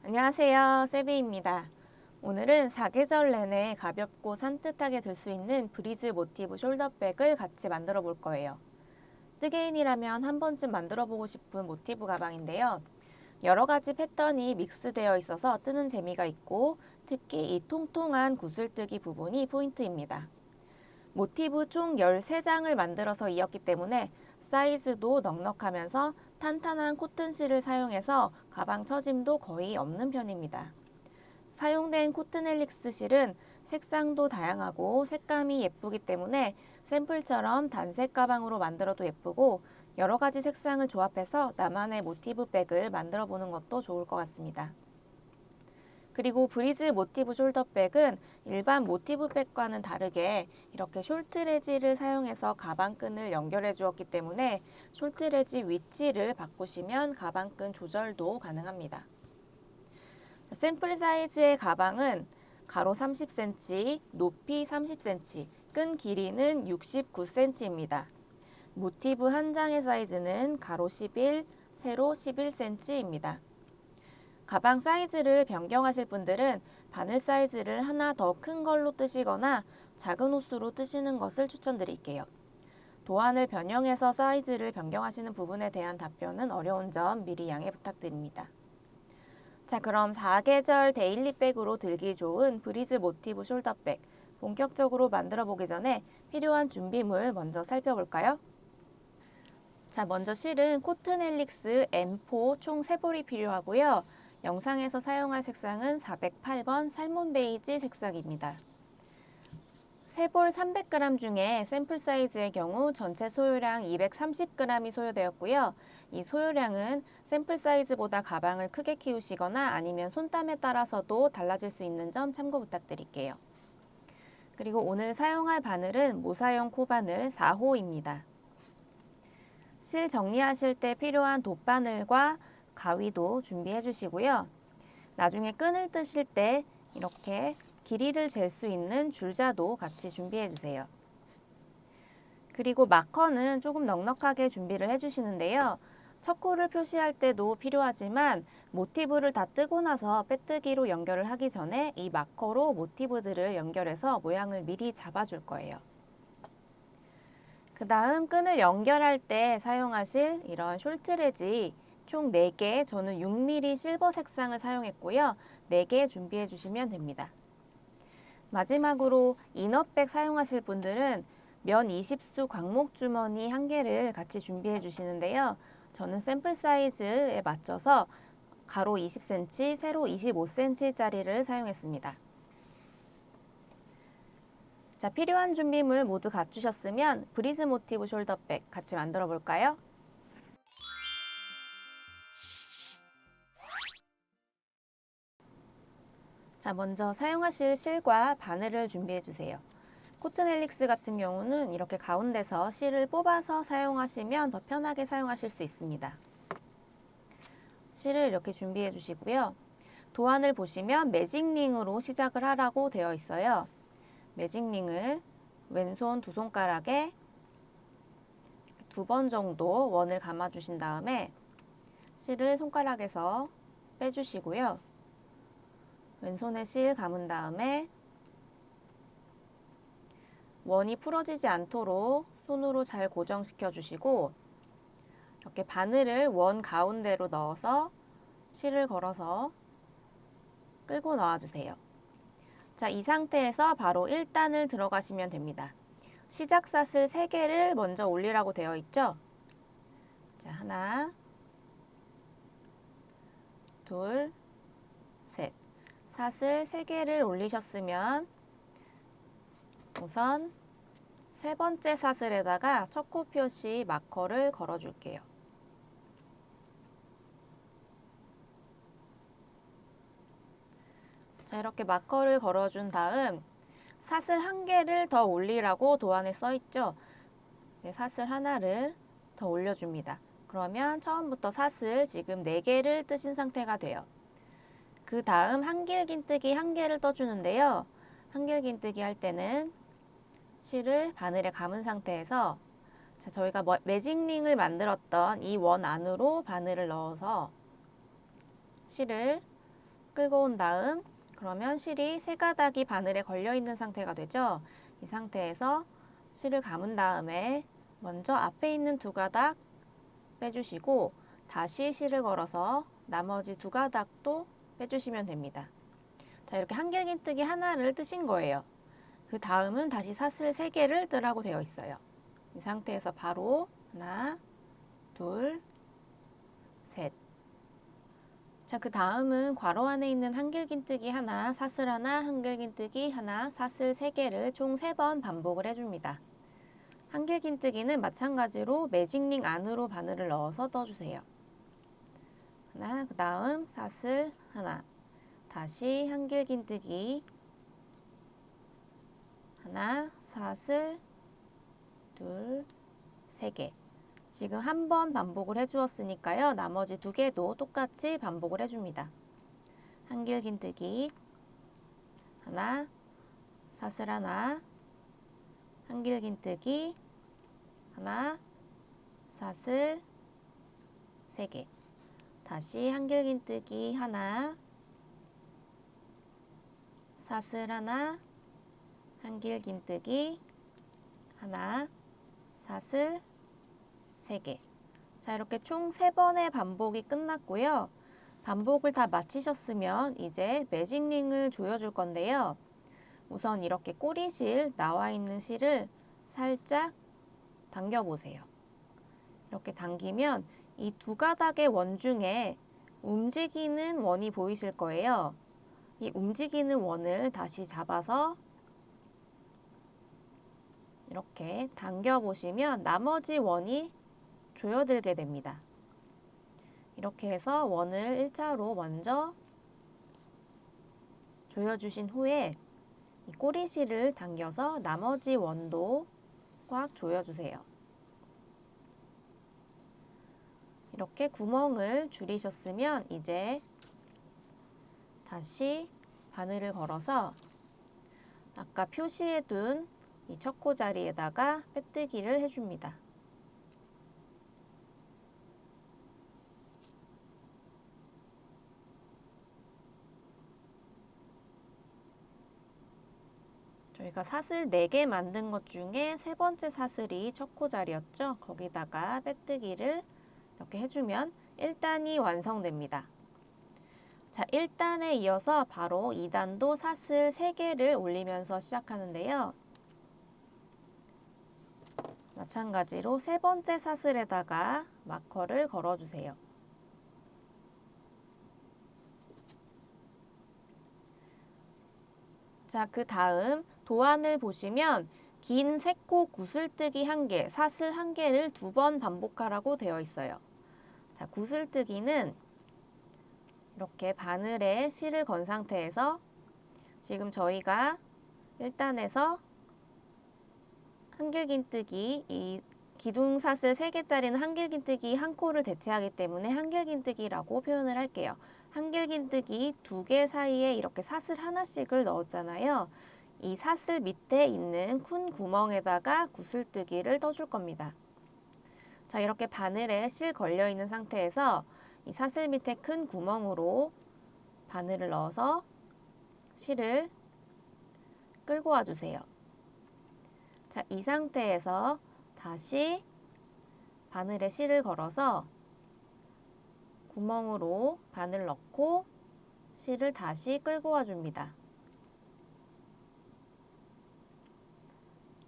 안녕하세요, 세비입니다. 오늘은 사계절 내내 가볍고 산뜻하게 들 수 있는 브리즈 모티브 숄더백을 같이 만들어 볼 거예요. 뜨개인이라면 한 번쯤 만들어 보고 싶은 모티브 가방인데요. 여러 가지 패턴이 믹스되어 있어서 뜨는 재미가 있고 특히 이 통통한 구슬뜨기 부분이 포인트입니다. 모티브 총 13장을 만들어서 이었기 때문에 사이즈도 넉넉하면서 탄탄한 코튼실을 사용해서 가방 처짐도 거의 없는 편입니다. 사용된 코튼 헬릭스 실은 색상도 다양하고 색감이 예쁘기 때문에 샘플처럼 단색 가방으로 만들어도 예쁘고 여러 가지 색상을 조합해서 나만의 모티브 백을 만들어 보는 것도 좋을 것 같습니다. 그리고 브리즈 모티브 숄더백은 일반 모티브 백과는 다르게 이렇게 숄트레지를 사용해서 가방끈을 연결해 주었기 때문에 숄트레지 위치를 바꾸시면 가방끈 조절도 가능합니다. 샘플 사이즈의 가방은 가로 30cm, 높이 30cm, 끈 길이는 69cm입니다. 모티브 한 장의 사이즈는 가로 11, 세로 11cm입니다. 가방 사이즈를 변경하실 분들은 바늘 사이즈를 하나 더 큰 걸로 뜨시거나 작은 호수로 뜨시는 것을 추천드릴게요. 도안을 변형해서 사이즈를 변경하시는 부분에 대한 답변은 어려운 점 미리 양해 부탁드립니다. 자, 그럼 사계절 데일리백으로 들기 좋은 브리즈 모티브 숄더백 본격적으로 만들어 보기 전에 필요한 준비물 먼저 살펴볼까요? 자, 먼저 실은 코튼 헬릭스 M4 총 3볼이 필요하고요. 영상에서 사용할 색상은 408번 살몬 베이지 색상입니다. 3볼 300g 중에 샘플 사이즈의 경우 전체 소요량 230g이 소요되었고요. 이 소요량은 샘플 사이즈보다 가방을 크게 키우시거나 아니면 손땀에 따라서도 달라질 수 있는 점 참고 부탁드릴게요. 그리고 오늘 사용할 바늘은 모사용 코바늘 4호입니다. 실 정리하실 때 필요한 돗바늘과 가위도 준비해 주시고요. 나중에 끈을 뜨실 때 이렇게 길이를 잴 수 있는 줄자도 같이 준비해 주세요. 그리고 마커는 조금 넉넉하게 준비를 해 주시는데요. 첫 코를 표시할 때도 필요하지만 모티브를 다 뜨고 나서 빼뜨기로 연결을 하기 전에 이 마커로 모티브들을 연결해서 모양을 미리 잡아줄 거예요. 그 다음 끈을 연결할 때 사용하실 이런 숄트레지 총 4개, 저는 6mm 실버 색상을 사용했고요. 4개 준비해 주시면 됩니다. 마지막으로 이너백 사용하실 분들은 면 20수 광목 주머니 1개를 같이 준비해 주시는데요. 저는 샘플 사이즈에 맞춰서 가로 20cm, 세로 25cm짜리를 사용했습니다. 자, 필요한 준비물 모두 갖추셨으면 브리즈 모티브 숄더백 같이 만들어 볼까요? 자, 먼저 사용하실 실과 바늘을 준비해 주세요. 코튼 헬릭스 같은 경우는 이렇게 가운데서 실을 뽑아서 사용하시면 더 편하게 사용하실 수 있습니다. 실을 이렇게 준비해 주시고요. 도안을 보시면 매직링으로 시작을 하라고 되어 있어요. 매직링을 왼손 두 손가락에 2번 정도 원을 감아 주신 다음에 실을 손가락에서 빼주시고요. 왼손에 실 감은 다음에 원이 풀어지지 않도록 손으로 잘 고정시켜 주시고 이렇게 바늘을 원 가운데로 넣어서 실을 걸어서 끌고 나와 주세요. 자, 이 상태에서 바로 1단을 들어가시면 됩니다. 시작 사슬 3개를 먼저 올리라고 되어 있죠. 자, 하나, 둘, 셋. 사슬 3개를 올리셨으면 우선 3번째 사슬에다가 첫 코 표시 마커를 걸어 줄게요. 자, 이렇게 마커를 걸어준 다음 사슬 1개를 더 올리라고 도안에 써 있죠. 이제 사슬 하나를 더 올려줍니다. 그러면 처음부터 사슬 지금 4개를 뜨신 상태가 돼요. 그 다음 한길긴뜨기 1개를 떠주는데요. 한길긴뜨기 할 때는 실을 바늘에 감은 상태에서 자, 저희가 매직링을 만들었던 이 원 안으로 바늘을 넣어서 실을 끌고 온 다음 그러면 실이 세 가닥이 바늘에 걸려 있는 상태가 되죠. 이 상태에서 실을 감은 다음에 먼저 앞에 있는 두 가닥 빼주시고 다시 실을 걸어서 나머지 두 가닥도 빼주시면 됩니다. 자, 이렇게 한길긴뜨기 하나를 뜨신 거예요. 그 다음은 다시 사슬 3개를 뜨라고 되어 있어요. 이 상태에서 바로 하나, 둘, 셋. 자, 그 다음은 괄호 안에 있는 한길긴뜨기 하나, 사슬 하나, 한길긴뜨기 하나, 사슬 3개를 총 3번 반복을 해줍니다. 한길긴뜨기는 마찬가지로 매직링 안으로 바늘을 넣어서 떠주세요. 하나, 그 다음 사슬 하나, 다시 한길긴뜨기 하나, 사슬 둘, 3개. 지금 한 번 반복을 해주었으니까요. 나머지 2개도 똑같이 반복을 해줍니다. 한길긴뜨기 하나, 사슬 하나, 한길긴뜨기 하나, 사슬 3개. 다시 한길긴뜨기 하나, 사슬 하나, 한길긴뜨기 하나, 사슬 3개. 자, 이렇게 총 3번의 반복이 끝났고요. 반복을 다 마치셨으면 이제 매직링을 조여줄 건데요. 우선 이렇게 꼬리실, 나와 있는 실을 살짝 당겨보세요. 이렇게 당기면 이 두 가닥의 원 중에 움직이는 원이 보이실 거예요. 이 움직이는 원을 다시 잡아서 이렇게 당겨보시면 나머지 원이 조여들게 됩니다. 이렇게 해서 원을 일자로 먼저 조여주신 후에 이 꼬리실을 당겨서 나머지 원도 꽉 조여주세요. 이렇게 구멍을 줄이셨으면 이제 다시 바늘을 걸어서 아까 표시해둔 이 첫 코 자리에다가 빼뜨기를 해줍니다. 저희가 사슬 4개 만든 것 중에 3번째 사슬이 첫 코 자리였죠. 거기다가 빼뜨기를 이렇게 해주면 1단이 완성됩니다. 자, 1단에 이어서 바로 2단도 사슬 3개를 올리면서 시작하는데요. 마찬가지로 3번째 사슬에다가 마커를 걸어주세요. 자, 그 다음 도안을 보시면 긴 3코 구슬뜨기 1개, 사슬 1개를 2번 반복하라고 되어 있어요. 자, 구슬뜨기는 이렇게 바늘에 실을 건 상태에서 지금 저희가 1단에서 한길긴뜨기, 이 기둥사슬 3개짜리는 한길긴뜨기 1코를 대체하기 때문에 한길긴뜨기라고 표현을 할게요. 한길긴뜨기 2개 사이에 이렇게 사슬 하나씩을 넣었잖아요. 이 사슬 밑에 있는 큰 구멍에다가 구슬뜨기를 떠줄 겁니다. 자, 이렇게 바늘에 실 걸려 있는 상태에서 이 사슬 밑에 큰 구멍으로 바늘을 넣어서 실을 끌고 와주세요. 자, 이 상태에서 다시 바늘에 실을 걸어서 구멍으로 바늘 넣고 실을 다시 끌고 와줍니다.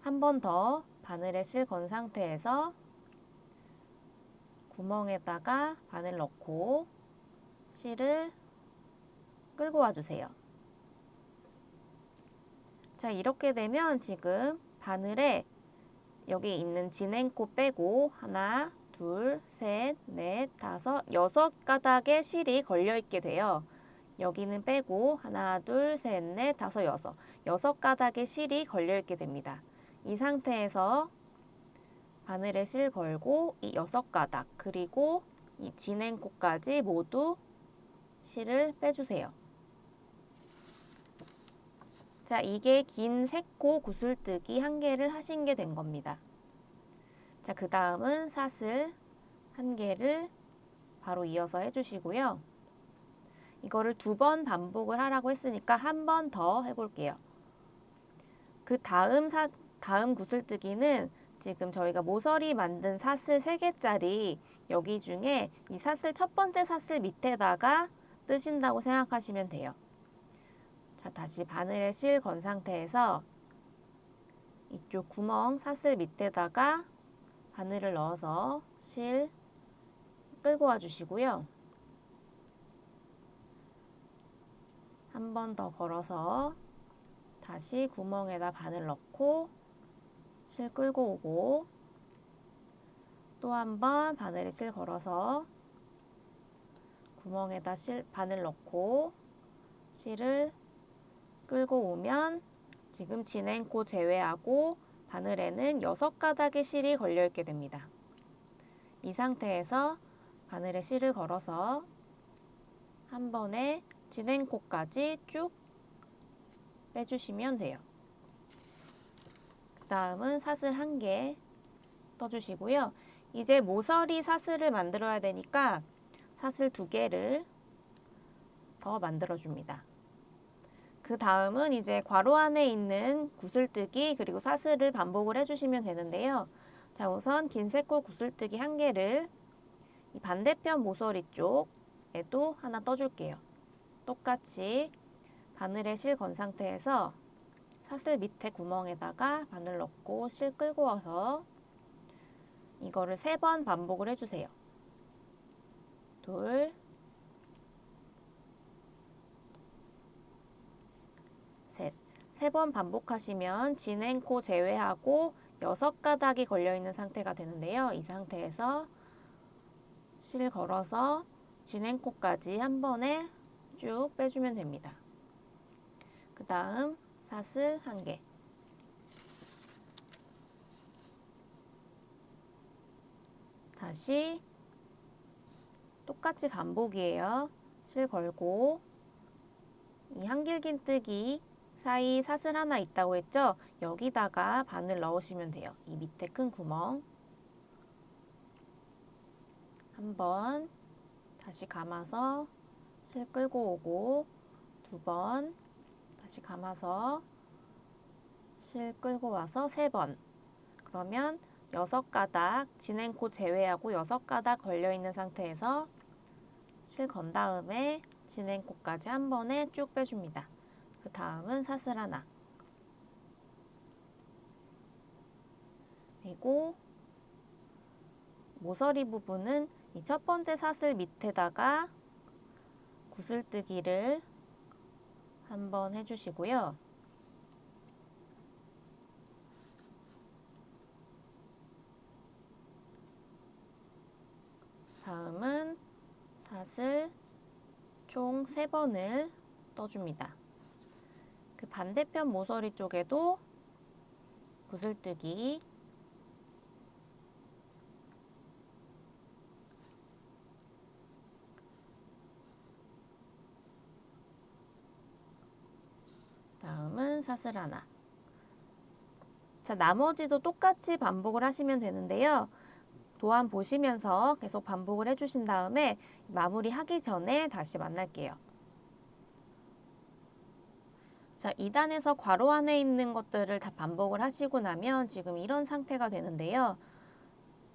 한 번 더 바늘에 실 건 상태에서 구멍에다가 바늘 넣고 실을 끌고 와주세요. 자, 이렇게 되면 지금 바늘에 여기 있는 진행코 빼고 하나, 둘, 셋, 넷, 다섯, 6가닥의 실이 걸려 있게 돼요. 여기는 빼고 하나, 둘, 셋, 넷, 다섯, 6가닥의 실이 걸려 있게 됩니다. 이 상태에서 바늘에 실 걸고 이 6가닥 그리고 이 진행코까지 모두 실을 빼주세요. 자, 이게 긴 3코 구슬뜨기 1개를 하신 게 된 겁니다. 자, 그 다음은 사슬 1개를 바로 이어서 해주시고요. 이거를 2번 반복을 하라고 했으니까 한 번 더 해볼게요. 그 다음 구슬뜨기는 지금 저희가 모서리 만든 사슬 3개짜리 여기 중에 이 사슬 첫 번째 사슬 밑에다가 뜨신다고 생각하시면 돼요. 자, 다시 바늘에 실 건 상태에서 이쪽 구멍 사슬 밑에다가 바늘을 넣어서 실 끌고 와 주시고요. 한 번 더 걸어서 다시 구멍에다 바늘 넣고 실 끌고 오고 또 한 번 바늘에 실 걸어서 구멍에다 바늘 넣고 실을 끌고 오면 지금 진행코 제외하고 바늘에는 6가닥의 실이 걸려 있게 됩니다. 이 상태에서 바늘에 실을 걸어서 한 번에 진행코까지 쭉 빼주시면 돼요. 그 다음은 사슬 1개 떠주시고요. 이제 모서리 사슬을 만들어야 되니까 사슬 2개를 더 만들어줍니다. 그 다음은 이제 괄호 안에 있는 구슬뜨기 그리고 사슬을 반복을 해주시면 되는데요. 자, 우선 긴 세코 구슬뜨기 1개를 이 반대편 모서리 쪽에도 하나 떠줄게요. 똑같이 바늘에 실 건 상태에서 사슬 밑에 구멍에다가 바늘 넣고 실 끌고 와서 이거를 3번 반복을 해주세요. 둘, 셋. 3번 반복하시면 진행코 제외하고 6가닥이 걸려있는 상태가 되는데요. 이 상태에서 실 걸어서 진행코까지 한 번에 쭉 빼주면 됩니다. 그 다음 사슬 1개. 다시 똑같이 반복이에요. 실 걸고 이 한길긴뜨기 사이 사슬 하나 있다고 했죠? 여기다가 바늘 넣으시면 돼요. 이 밑에 큰 구멍. 한번 다시 감아서 실 끌고 오고 2번 다시 감아서 실 끌고 와서 3번. 그러면 6가닥 진행코 제외하고 6가닥 걸려있는 상태에서 실 건 다음에 진행코까지 한 번에 쭉 빼줍니다. 그 다음은 사슬 하나. 그리고 모서리 부분은 이 첫 번째 사슬 밑에다가 구슬뜨기를 한번 해주시고요. 다음은 사슬 총 3번을 떠줍니다. 그 반대편 모서리 쪽에도 구슬뜨기 다음은 사슬 하나. 자, 나머지도 똑같이 반복을 하시면 되는데요. 도안 보시면서 계속 반복을 해주신 다음에 마무리하기 전에 다시 만날게요. 자, 2단에서 괄호 안에 있는 것들을 다 반복을 하시고 나면 지금 이런 상태가 되는데요.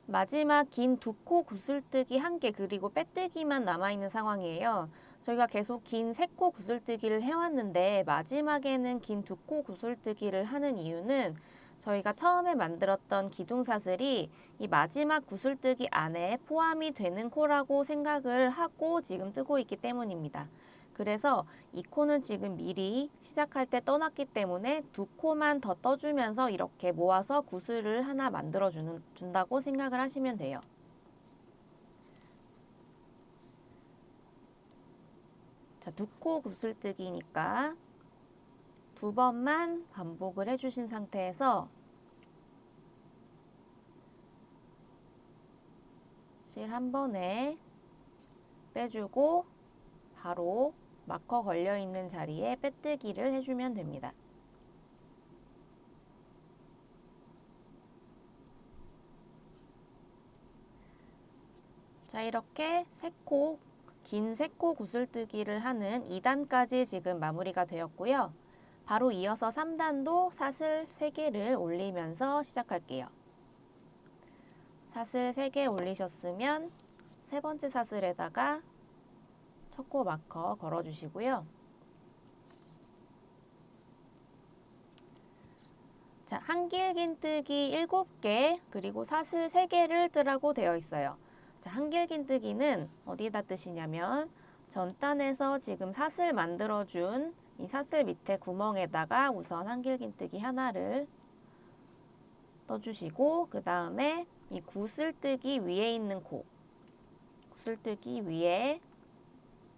마지막 긴 2코 구슬뜨기 1개 그리고 빼뜨기만 남아있는 상황이에요. 저희가 계속 긴 3코 구슬뜨기를 해왔는데 마지막에는 긴 2코 구슬뜨기를 하는 이유는 저희가 처음에 만들었던 기둥사슬이 이 마지막 구슬뜨기 안에 포함이 되는 코라고 생각을 하고 지금 뜨고 있기 때문입니다. 그래서 이 코는 지금 미리 시작할 때 떠났기 때문에 2코만 더 떠주면서 이렇게 모아서 구슬을 하나 만들어 준다고 생각을 하시면 돼요. 자, 2코 구슬뜨기니까 2번만 반복을 해주신 상태에서 실 한 번에 빼주고 바로 마커 걸려 있는 자리에 빼뜨기를 해주면 됩니다. 자, 이렇게 3코 긴 세코 구슬뜨기를 하는 2단까지 지금 마무리가 되었고요. 바로 이어서 3단도 사슬 3개를 올리면서 시작할게요. 사슬 3개 올리셨으면 세 번째 사슬에다가 첫 코 마커 걸어주시고요. 자, 한길긴뜨기 7개 그리고 사슬 3개를 뜨라고 되어 있어요. 자, 한길긴뜨기는 어디다 뜨시냐면 전단에서 지금 사슬 만들어준 이 사슬 밑에 구멍에다가 우선 한길긴뜨기 하나를 떠주시고 그 다음에 이 구슬뜨기 위에 있는 코, 구슬뜨기 위에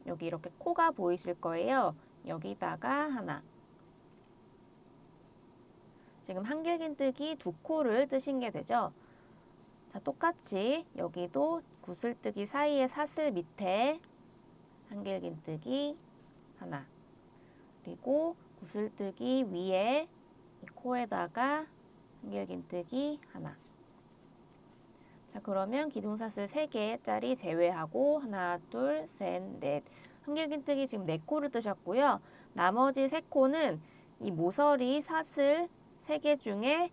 여기 이렇게 코가 보이실 거예요. 여기다가 하나. 지금 한길긴뜨기 2코를 뜨신 게 되죠. 자, 똑같이 여기도 구슬뜨기 사이에 사슬 밑에 한길긴뜨기 하나. 그리고 구슬뜨기 위에 이 코에다가 한길긴뜨기 하나. 자, 그러면 기둥사슬 3개짜리 제외하고 하나, 둘, 셋, 넷. 한길긴뜨기 지금 4코를 뜨셨고요. 나머지 3코는 이 모서리 사슬 3개 중에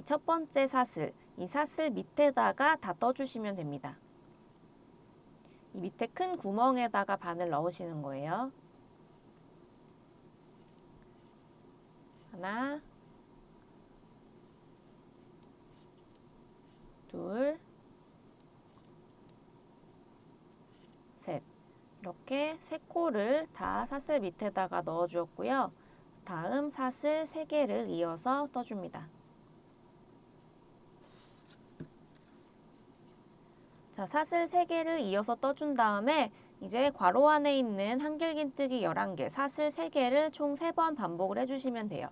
첫 번째 사슬, 이 사슬 밑에다가 다 떠주시면 됩니다. 이 밑에 큰 구멍에다가 바늘 넣으시는 거예요. 하나, 둘, 셋. 이렇게 3코를 다 사슬 밑에다가 넣어 주었고요. 다음 사슬 3개를 이어서 떠줍니다. 자, 사슬 3개를 이어서 떠준 다음에 이제 괄호 안에 있는 한길긴뜨기 11개, 사슬 3개를 총 3번 반복을 해주시면 돼요.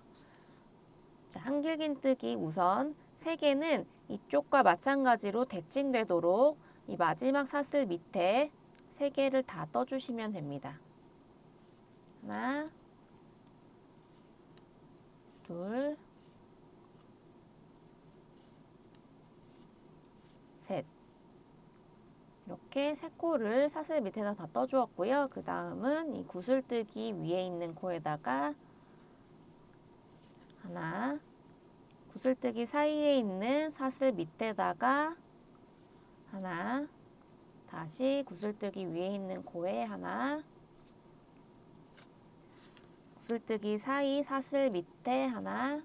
자, 한길긴뜨기 우선 3개는 이쪽과 마찬가지로 대칭되도록 이 마지막 사슬 밑에 3개를 다 떠주시면 됩니다. 하나, 둘, 셋. 이렇게 3코를 사슬 밑에다 다 떠주었고요. 그 다음은 이 구슬뜨기 위에 있는 코에다가 하나, 구슬뜨기 사이에 있는 사슬 밑에다가 하나, 다시 구슬뜨기 위에 있는 코에 하나, 구슬뜨기 사이 사슬 밑에 하나,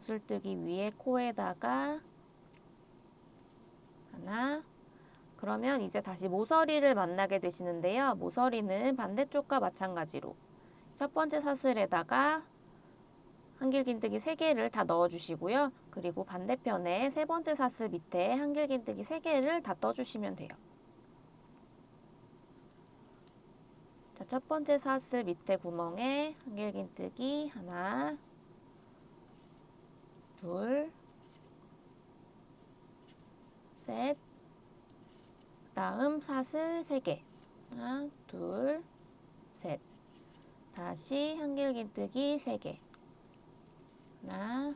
구슬뜨기 위에 코에다가 하나. 그러면 이제 다시 모서리를 만나게 되시는데요. 모서리는 반대쪽과 마찬가지로 첫 번째 사슬에다가 한길긴뜨기 3개를 다 넣어주시고요. 그리고 반대편에 세 번째 사슬 밑에 한길긴뜨기 3개를 다 떠주시면 돼요. 자, 첫 번째 사슬 밑에 구멍에 한길긴뜨기 하나, 둘, 셋. 다음 사슬 3개. 하나, 둘, 셋. 다시 한길긴뜨기 3개. 하나,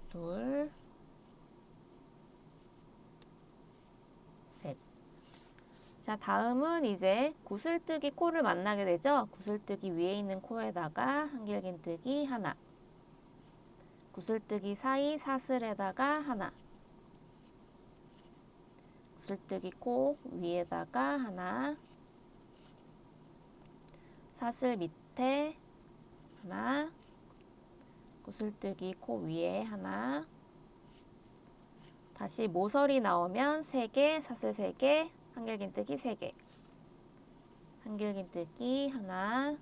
둘, 셋. 자, 다음은 이제 구슬뜨기 코를 만나게 되죠. 구슬뜨기 위에 있는 코에다가 한길긴뜨기 하나. 구슬뜨기 사이 사슬에다가 하나. 구슬뜨기 코 위에다가 하나. 사슬 밑에 하나. 구슬뜨기 코 위에 하나. 다시 모서리 나오면 3개, 사슬 3개, 한길긴뜨기 3개. 한길긴뜨기 하나,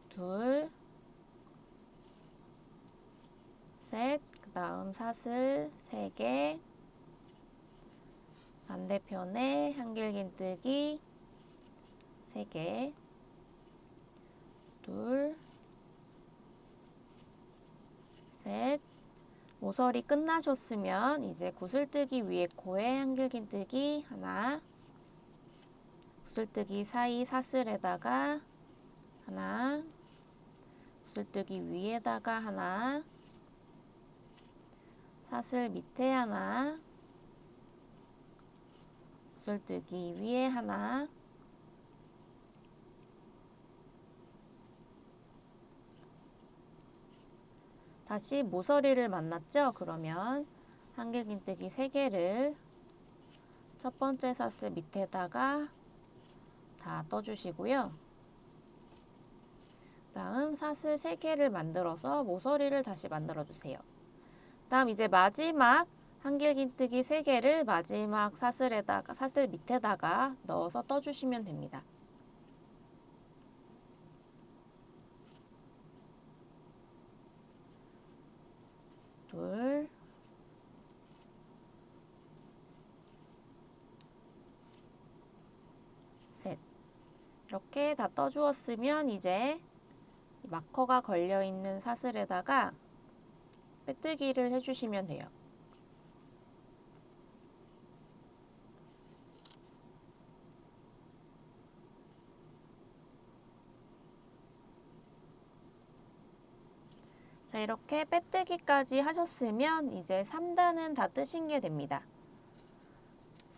둘, 셋. 그 다음 사슬 3개. 반대편에 한길긴뜨기 3개. 둘, 셋. 모서리 끝나셨으면 이제 구슬뜨기 위에 코에 한길긴뜨기 하나, 구슬뜨기 사이 사슬에다가 하나, 구슬뜨기 위에다가 하나, 사슬 밑에 하나, 구슬뜨기 위에 하나, 다시 모서리를 만났죠? 그러면 한길긴뜨기 3개를 첫 번째 사슬 밑에다가 다 떠주시고요. 다음 사슬 3개를 만들어서 모서리를 다시 만들어 주세요. 다음 이제 마지막 한길긴뜨기 3개를 마지막 사슬 밑에다가 넣어서 떠주시면 됩니다. 둘, 셋. 이렇게 다 떠주었으면 이제 마커가 걸려있는 사슬에다가 빼뜨기를 해주시면 돼요. 자, 이렇게 빼뜨기까지 하셨으면 이제 3단은 다 뜨신 게 됩니다.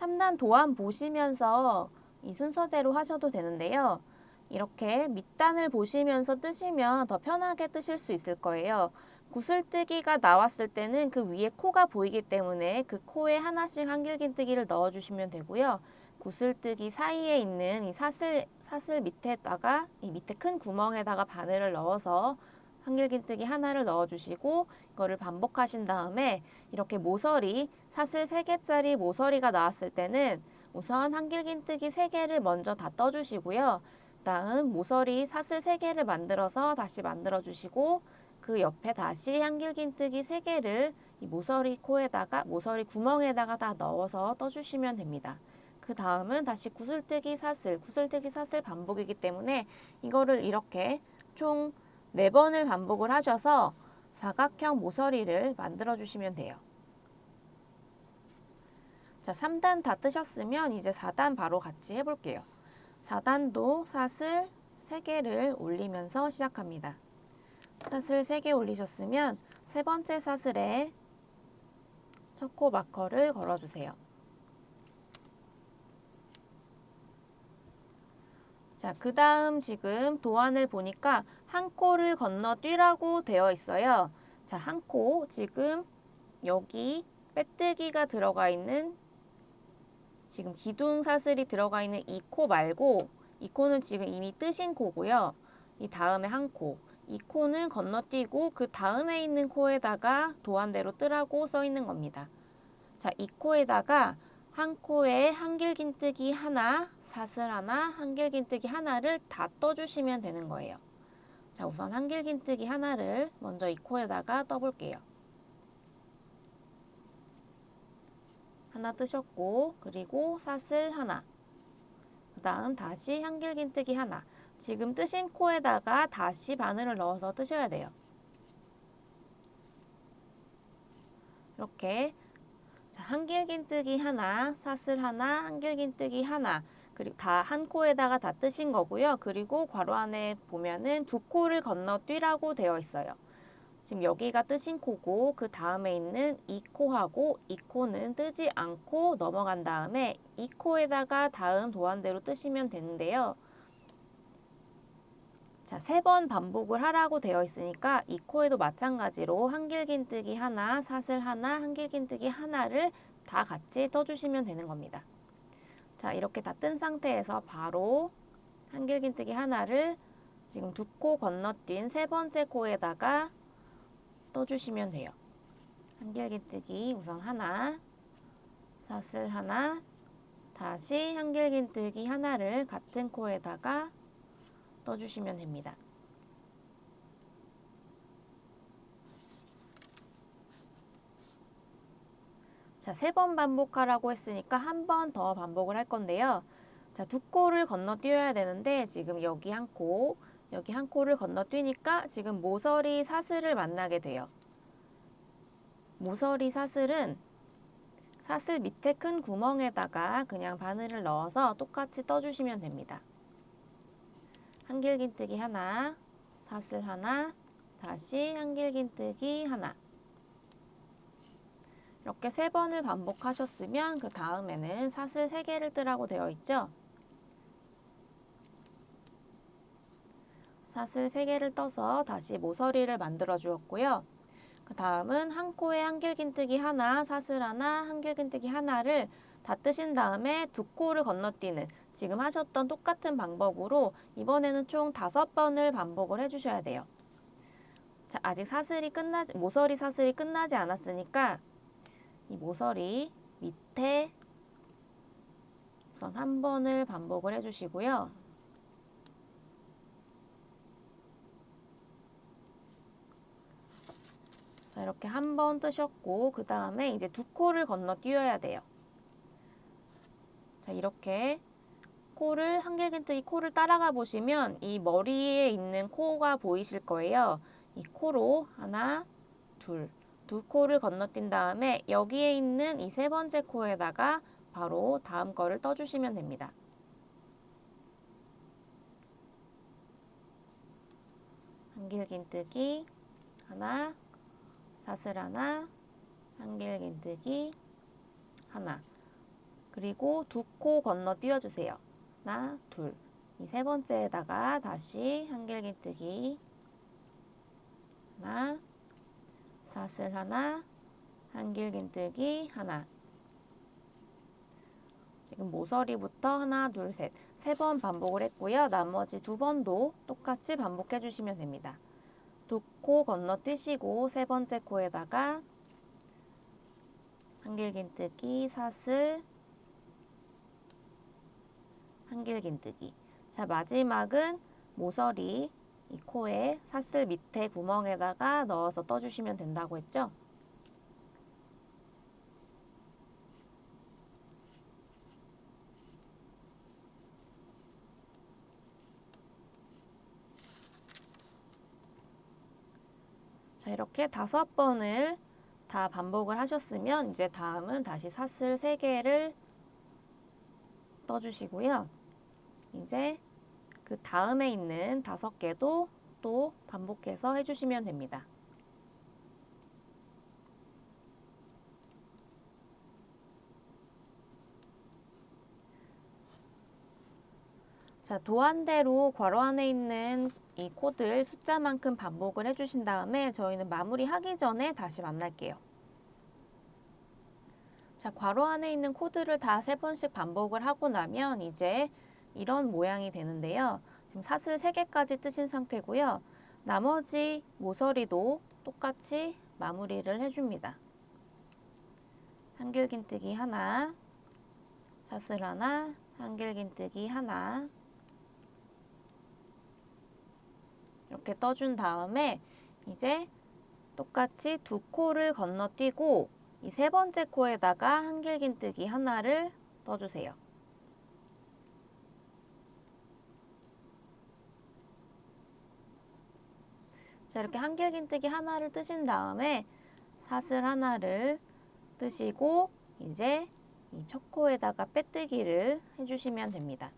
3단 도안 보시면서 이 순서대로 하셔도 되는데요. 이렇게 밑단을 보시면서 뜨시면 더 편하게 뜨실 수 있을 거예요. 구슬뜨기가 나왔을 때는 그 위에 코가 보이기 때문에 그 코에 하나씩 한길긴뜨기를 넣어주시면 되고요. 구슬뜨기 사이에 있는 이 사슬 밑에다가 이 밑에 큰 구멍에다가 바늘을 넣어서 한길긴뜨기 하나를 넣어주시고 이거를 반복하신 다음에 이렇게 모서리 사슬 3개짜리 모서리가 나왔을 때는 우선 한길긴뜨기 3개를 먼저 다 떠주시고요. 다음 모서리 사슬 3개를 만들어서 다시 만들어 주시고 그 옆에 다시 한길긴뜨기 3개를 이 모서리 코에다가 모서리 구멍에다가 다 넣어서 떠주시면 됩니다. 그 다음은 다시 구슬뜨기 사슬 반복이기 때문에 이거를 이렇게 총 4번을 반복을 하셔서 사각형 모서리를 만들어 주시면 돼요. 자, 3단 다 뜨셨으면 이제 4단 바로 같이 해볼게요. 4단도 사슬 3개를 올리면서 시작합니다. 사슬 3개 올리셨으면 세 번째 사슬에 첫 코 마커를 걸어주세요. 자, 그 다음 지금 도안을 보니까 한 코를 건너뛰라고 되어 있어요. 자, 한 코 지금 여기 빼뜨기가 들어가 있는 지금 기둥 사슬이 들어가 있는 이 코 말고 이 코는 지금 이미 뜨신 코고요. 이 다음에 한 코. 이 코는 건너뛰고 그 다음에 있는 코에다가 도안대로 뜨라고 써 있는 겁니다. 자, 이 코에다가 한 코에 한길긴뜨기 하나, 사슬 하나, 한길긴뜨기 하나를 다 떠주시면 되는 거예요. 자, 우선 한길긴뜨기 하나를 먼저 이 코에다가 떠볼게요. 하나 뜨셨고, 그리고 사슬 하나. 그 다음 다시 한길긴뜨기 하나. 지금 뜨신 코에다가 다시 바늘을 넣어서 뜨셔야 돼요. 이렇게 자, 한길긴뜨기 하나, 사슬 하나, 한길긴뜨기 하나. 그리고 다 한 코에다가 다 뜨신 거고요. 그리고 괄호 안에 보면은 2코를 건너뛰라고 되어 있어요. 지금 여기가 뜨신 코고 그 다음에 있는 이 코하고 이 코는 뜨지 않고 넘어간 다음에 이 코에다가 다음 도안대로 뜨시면 되는데요. 자, 3번 반복을 하라고 되어 있으니까 이 코에도 마찬가지로 한길긴뜨기 하나, 사슬 하나, 한길긴뜨기 하나를 다 같이 떠주시면 되는 겁니다. 자, 이렇게 다 뜬 상태에서 바로 한길긴뜨기 하나를 지금 2코 건너뛴 세 번째 코에다가 떠주시면 돼요. 한길긴뜨기 우선 하나, 사슬 하나, 다시 한길긴뜨기 하나를 같은 코에다가 떠주시면 됩니다. 자, 3번 반복하라고 했으니까 한 번 더 반복을 할 건데요. 자, 2코를 건너뛰어야 되는데 지금 여기 한 코, 여기 한 코를 건너뛰니까 지금 모서리 사슬을 만나게 돼요. 모서리 사슬은 사슬 밑에 큰 구멍에다가 그냥 바늘을 넣어서 똑같이 떠주시면 됩니다. 한길긴뜨기 하나, 사슬 하나, 다시 한길긴뜨기 하나. 이렇게 3번을 반복하셨으면 그 다음에는 사슬 3개를 뜨라고 되어 있죠. 사슬 3개를 떠서 다시 모서리를 만들어 주었고요. 그 다음은 한 코에 한길긴뜨기 하나, 사슬 하나, 한길긴뜨기 하나를 다 뜨신 다음에 2코를 건너뛰는 지금 하셨던 똑같은 방법으로 이번에는 총 5번을 반복을 해주셔야 돼요. 자, 아직 모서리 사슬이 끝나지 않았으니까 이 모서리 밑에 우선 한 번을 반복을 해주시고요. 자, 이렇게 한 번 뜨셨고 그 다음에 이제 2코를 건너뛰어야 돼요. 자, 이렇게 한길긴뜨기 코를 따라가 보시면 이 머리에 있는 코가 보이실 거예요. 이 코로 하나, 둘, 2코를 건너뛴 다음에 여기에 있는 이 3번째 코에다가 바로 다음 거를 떠주시면 됩니다. 한길긴뜨기 하나, 사슬 하나, 한길긴뜨기 하나, 그리고 2코 건너뛰어 주세요. 하나, 둘. 이 3번째에다가 다시 한길긴뜨기 하나, 사슬 하나, 한길긴뜨기 하나. 지금 모서리부터 하나, 둘, 셋. 3번 반복을 했고요. 나머지 2번도 똑같이 반복해 주시면 됩니다. 2코 건너뛰시고 3번째 코에다가 한길긴뜨기, 사슬, 한길긴뜨기. 자, 마지막은 모서리 이 코에 사슬 밑에 구멍에다가 넣어서 떠주시면 된다고 했죠. 자, 이렇게 5번을 다 반복을 하셨으면 이제 다음은 다시 사슬 3개를 떠주시고요. 이제 그 다음에 있는 5개도 또 반복해서 해주시면 됩니다. 자, 도안대로 괄호 안에 있는 이 코드를 숫자만큼 반복을 해주신 다음에 저희는 마무리하기 전에 다시 만날게요. 자, 괄호 안에 있는 코드를 다 3번씩 반복을 하고 나면 이제 이런 모양이 되는데요. 지금 사슬 3개까지 뜨신 상태고요. 나머지 모서리도 똑같이 마무리를 해줍니다. 한길긴뜨기 하나, 사슬 하나, 한길긴뜨기 하나, 이렇게 떠준 다음에 이제 똑같이 2코를 건너뛰고 이 3번째 코에다가 한길긴뜨기 하나를 떠주세요. 자, 이렇게 한길긴뜨기 하나를 뜨신 다음에 사슬 하나를 뜨시고 이제 이 첫 코에다가 빼뜨기를 해주시면 됩니다.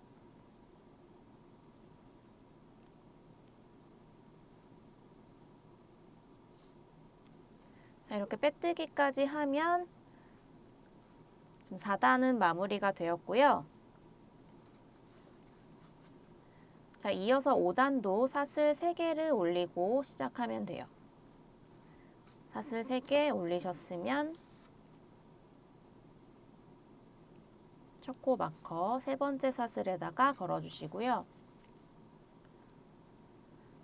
자, 이렇게 빼뜨기까지 하면 지금 4단은 마무리가 되었고요. 자, 이어서 5단도 사슬 3개를 올리고 시작하면 돼요. 사슬 3개 올리셨으면 첫 코 마커 3번째 사슬에다가 걸어주시고요.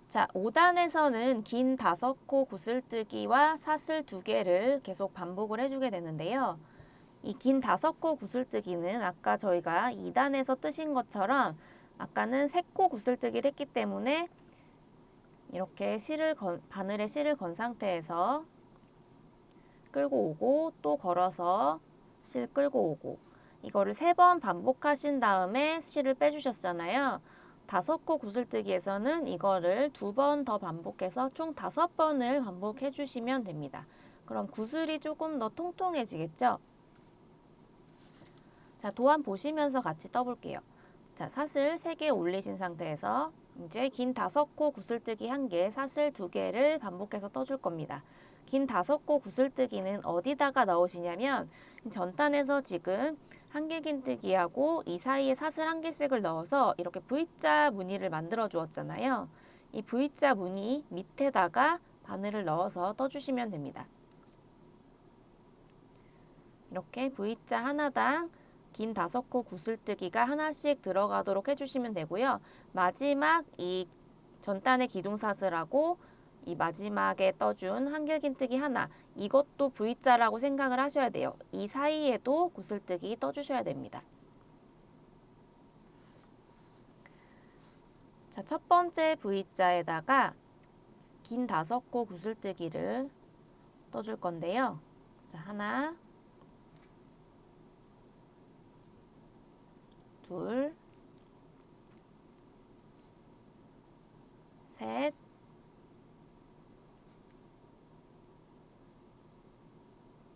자, 5단에서는 긴 5코 구슬뜨기와 사슬 2개를 계속 반복을 해주게 되는데요. 이 긴 5코 구슬뜨기는 아까 저희가 2단에서 뜨신 것처럼 아까는 3코 구슬뜨기를 했기 때문에 이렇게 바늘에 실을 건 상태에서 끌고 오고 또 걸어서 실 끌고 오고 이거를 3번 반복하신 다음에 실을 빼주셨잖아요. 5코 구슬뜨기에서는 이거를 2번 더 반복해서 총 5번을 반복해 주시면 됩니다. 그럼 구슬이 조금 더 통통해지겠죠? 자, 도안 보시면서 같이 떠볼게요. 자, 사슬 3개 올리신 상태에서 이제 긴 5코 구슬뜨기 1개, 사슬 2개를 반복해서 떠줄 겁니다. 긴 5코 구슬뜨기는 어디다가 넣으시냐면 전단에서 지금 한길긴뜨기하고 이 사이에 사슬 1개씩을 넣어서 이렇게 V자 무늬를 만들어 주었잖아요. 이 V자 무늬 밑에다가 바늘을 넣어서 떠주시면 됩니다. 이렇게 V자 하나당 긴 5코 구슬뜨기가 하나씩 들어가도록 해주시면 되고요. 마지막 이 전단의 기둥사슬하고 이 마지막에 떠준 한길긴뜨기 하나, 이것도 V자라고 생각을 하셔야 돼요. 이 사이에도 구슬뜨기 떠주셔야 됩니다. 자, 첫 번째 V자에다가 긴 5코 구슬뜨기를 떠줄 건데요. 자, 하나, 둘, 셋,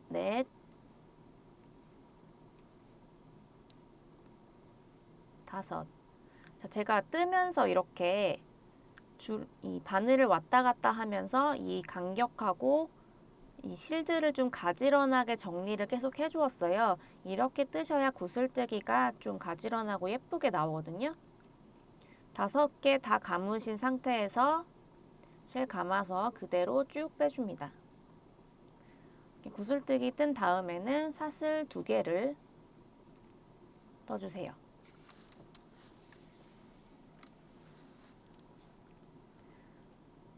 넷, 다섯. 자, 제가 뜨면서 이렇게 이 바늘을 왔다 갔다 하면서 이 간격하고 이 실들을 좀 가지런하게 정리를 계속 해주었어요. 이렇게 뜨셔야 구슬뜨기가 좀 가지런하고 예쁘게 나오거든요. 5개 다 감으신 상태에서 실 감아서 그대로 쭉 빼줍니다. 구슬뜨기 뜬 다음에는 사슬 2개를 떠주세요.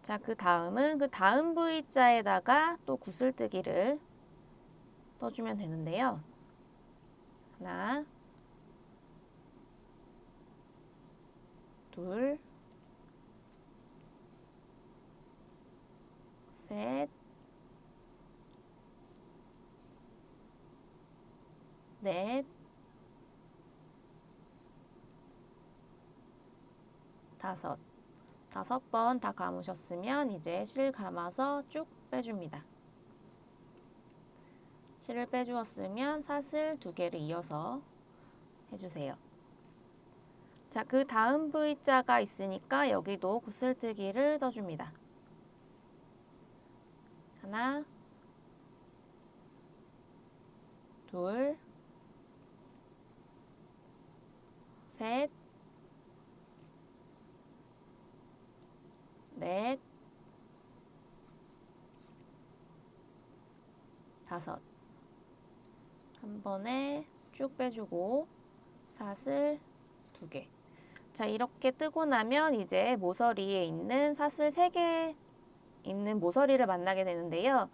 자, 그 다음은 그 다음 V자에다가 또 구슬뜨기를 떠주면 되는데요. 하나, 둘, 셋, 넷, 다섯. 5번 다 감으셨으면 이제 실 감아서 쭉 빼줍니다. 실을 빼주었으면 사슬 2개를 이어서 해주세요. 자, 그 다음 V자가 있으니까 여기도 구슬뜨기를 떠줍니다. 하나, 둘, 셋, 넷, 다섯. 한 번에 쭉 빼주고 사슬 2개. 자, 이렇게 뜨고 나면 이제 모서리에 있는 사슬 3개 있는 모서리를 만나게 되는데요.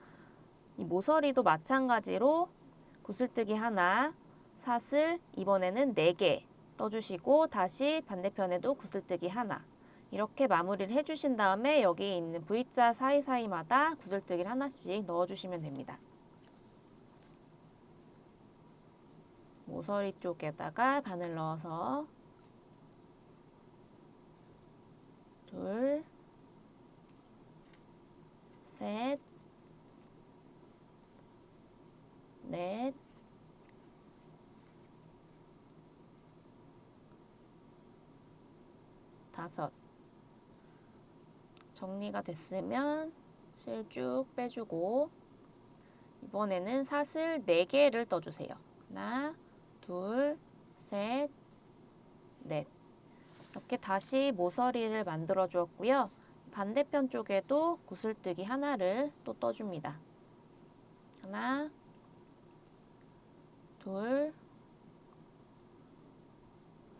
이 모서리도 마찬가지로 구슬뜨기 하나, 사슬 이번에는 4개 떠주시고 다시 반대편에도 구슬뜨기 하나, 이렇게 마무리를 해주신 다음에 여기 있는 V자 사이사이마다 구슬뜨기를 하나씩 넣어주시면 됩니다. 모서리 쪽에다가 바늘 넣어서 둘, 셋, 넷, 다섯. 정리가 됐으면 실 쭉 빼주고 이번에는 사슬 4개를 떠주세요. 하나, 둘, 셋, 넷. 이렇게 다시 모서리를 만들어 주었고요. 반대편 쪽에도 구슬뜨기 하나를 또 떠줍니다. 하나, 둘,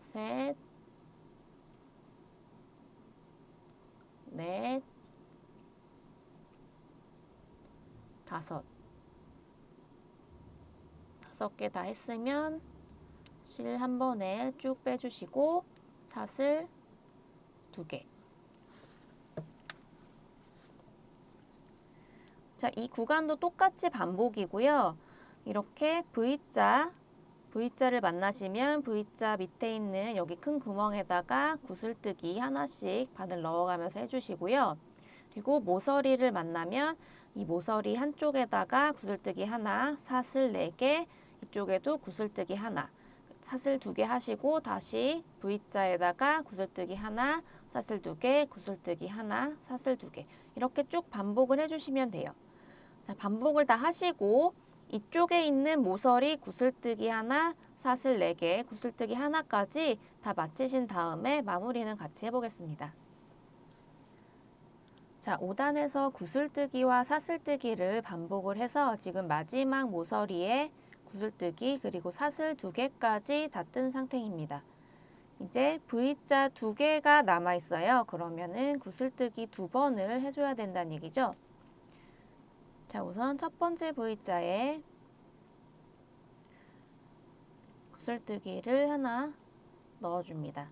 셋, 넷, 다섯. 5개 다 했으면 실 한 번에 쭉 빼주시고 사슬 2개. 자, 이 구간도 똑같이 반복이고요. 이렇게 V자를 만나시면 V자 밑에 있는 여기 큰 구멍에다가 구슬뜨기 하나씩 바늘 넣어가면서 해주시고요. 그리고 모서리를 만나면 이 모서리 한쪽에다가 구슬뜨기 하나, 사슬 4개, 이쪽에도 구슬뜨기 하나, 사슬 2개 하시고 다시 V자에다가 구슬뜨기 하나, 사슬 2개, 구슬뜨기 하나, 사슬 2개 이렇게 쭉 반복을 해주시면 돼요. 자, 반복을 다 하시고 이쪽에 있는 모서리 구슬뜨기 하나, 사슬 4개, 구슬뜨기 하나까지 다 마치신 다음에 마무리는 같이 해보겠습니다. 자, 5단에서 구슬뜨기와 사슬뜨기를 반복을 해서 지금 마지막 모서리에 구슬뜨기 그리고 사슬 2개까지 다 뜬 상태입니다. 이제 V자 2개가 남아 있어요. 그러면은 구슬뜨기 2번을 해줘야 된다는 얘기죠. 자, 우선 첫 번째 V자에 구슬뜨기를 하나 넣어줍니다.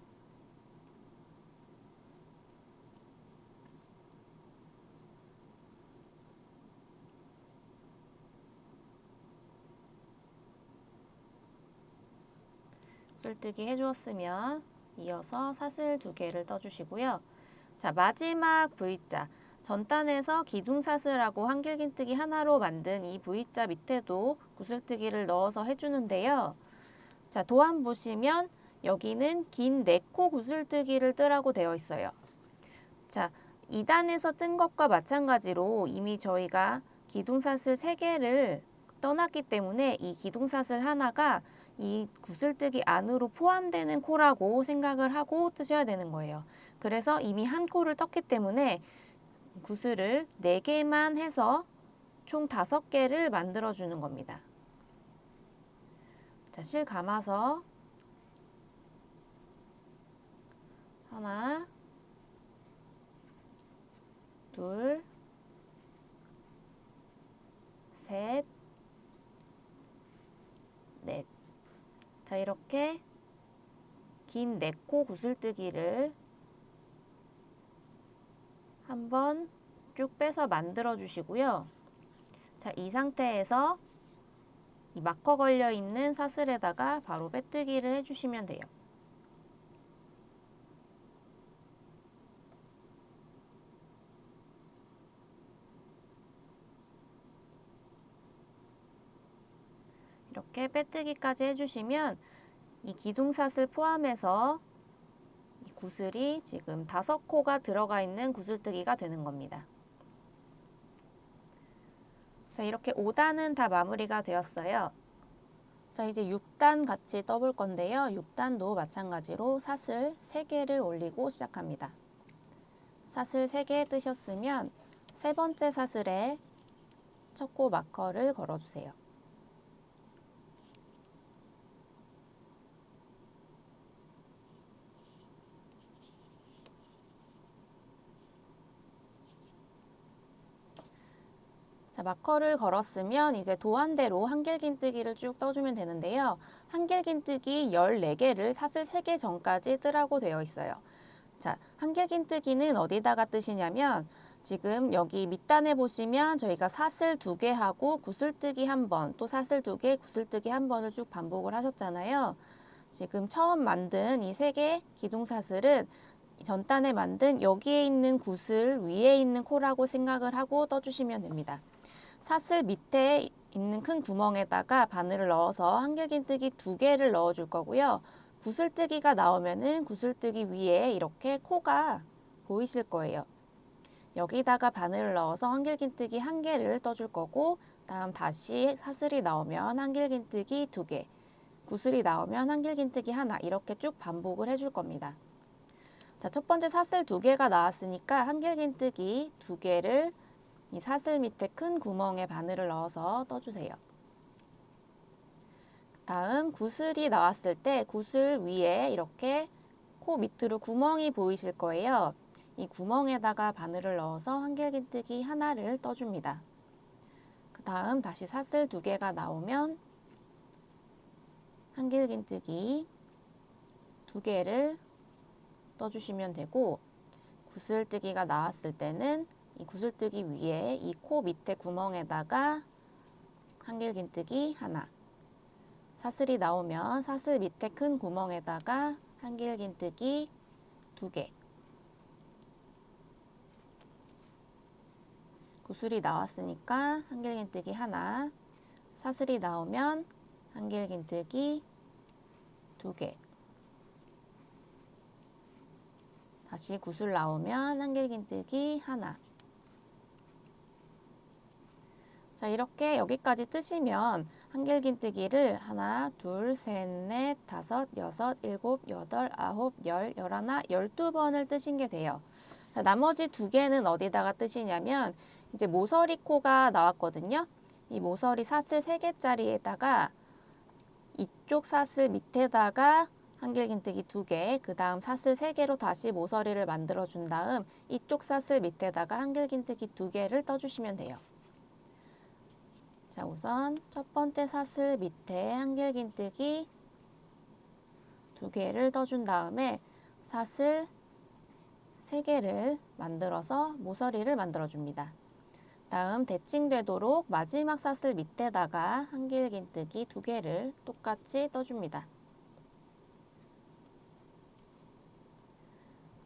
구슬뜨기 해주었으면 이어서 사슬 2개를 떠주시고요. 자, 마지막 V자 전단에서 기둥사슬하고 한길긴뜨기 하나로 만든 이 V자 밑에도 구슬뜨기를 넣어서 해주는데요. 자, 도안 보시면 여기는 긴 4코 구슬뜨기를 뜨라고 되어 있어요. 자, 2단에서 뜬 것과 마찬가지로 이미 저희가 기둥사슬 3개를 떠났기 때문에 이 기둥사슬 하나가 이 구슬뜨기 안으로 포함되는 코라고 생각을 하고 뜨셔야 되는 거예요. 그래서 이미 한 코를 떴기 때문에 구슬을 4개만 해서 총 5개를 만들어 주는 겁니다. 자, 실 감아서 하나, 둘, 셋, 넷. 자, 이렇게 긴 4코 구슬뜨기를 한번 쭉 빼서 만들어 주시고요. 자, 이 상태에서 이 마커 걸려 있는 사슬에다가 바로 빼뜨기를 해주시면 돼요. 이렇게 빼뜨기까지 해주시면 이 기둥사슬 포함해서 이 구슬이 지금 5코가 들어가 있는 구슬뜨기가 되는 겁니다. 자, 이렇게 5단은 다 마무리가 되었어요. 자, 이제 6단 같이 떠볼 건데요. 6단도 마찬가지로 사슬 3개를 올리고 시작합니다. 사슬 3개 뜨셨으면 세 번째 사슬에 첫 코 마커를 걸어주세요. 자, 마커를 걸었으면 이제 도안대로 한길긴뜨기를 쭉 떠주면 되는데요. 한길긴뜨기 14개를 사슬 3개 전까지 뜨라고 되어 있어요. 자, 한길긴뜨기는 어디다가 뜨시냐면 지금 여기 밑단에 보시면 저희가 사슬 2개 하고 구슬뜨기 1번, 또 사슬 2개, 구슬뜨기 1번을 쭉 반복을 하셨잖아요. 지금 처음 만든 이 3개 기둥사슬은 전단에 만든 여기에 있는 구슬 위에 있는 코라고 생각을 하고 떠주시면 됩니다. 사슬 밑에 있는 큰 구멍에다가 바늘을 넣어서 한길긴뜨기 2개를 넣어 줄 거고요. 구슬뜨기가 나오면은 구슬뜨기 위에 이렇게 코가 보이실 거예요. 여기다가 바늘을 넣어서 한길긴뜨기 1개를 떠줄 거고, 다음 다시 사슬이 나오면 한길긴뜨기 2개, 구슬이 나오면 한길긴뜨기 하나, 이렇게 쭉 반복을 해줄 겁니다. 자, 첫 번째 사슬 2개가 나왔으니까 한길긴뜨기 2개를 이 사슬 밑에 큰 구멍에 바늘을 넣어서 떠주세요. 다음 구슬이 나왔을 때 구슬 위에 이렇게 코 밑으로 구멍이 보이실 거예요. 이 구멍에다가 바늘을 넣어서 한길긴뜨기 하나를 떠줍니다. 그 다음 다시 사슬 2개가 나오면 한길긴뜨기 2개를 떠주시면 되고, 구슬뜨기가 나왔을 때는 이 구슬뜨기 위에 이 코 밑에 구멍에다가 한길긴뜨기 하나, 사슬이 나오면 사슬 밑에 큰 구멍에다가 한길긴뜨기 2개, 구슬이 나왔으니까 한길긴뜨기 하나, 사슬이 나오면 한길긴뜨기 2개, 다시 구슬 나오면 한길긴뜨기 하나. 자, 이렇게 여기까지 뜨시면 한길긴뜨기를 하나, 둘, 셋, 넷, 다섯, 여섯, 일곱, 여덟, 아홉, 열, 열하나, 12번을 뜨신 게 돼요. 자, 나머지 두 개는 어디다가 뜨시냐면 이제 모서리 코가 나왔거든요. 이 모서리 사슬 3개짜리에다가 이쪽 사슬 밑에다가 한길긴뜨기 2개, 그 다음 사슬 3개로 다시 모서리를 만들어 준 다음 이쪽 사슬 밑에다가 한길긴뜨기 2개를 떠주시면 돼요. 자, 우선 첫 번째 사슬 밑에 한길긴뜨기 2개를 떠준 다음에 사슬 3개를 만들어서 모서리를 만들어 줍니다. 다음 대칭되도록 마지막 사슬 밑에다가 한길긴뜨기 2개를 똑같이 떠줍니다.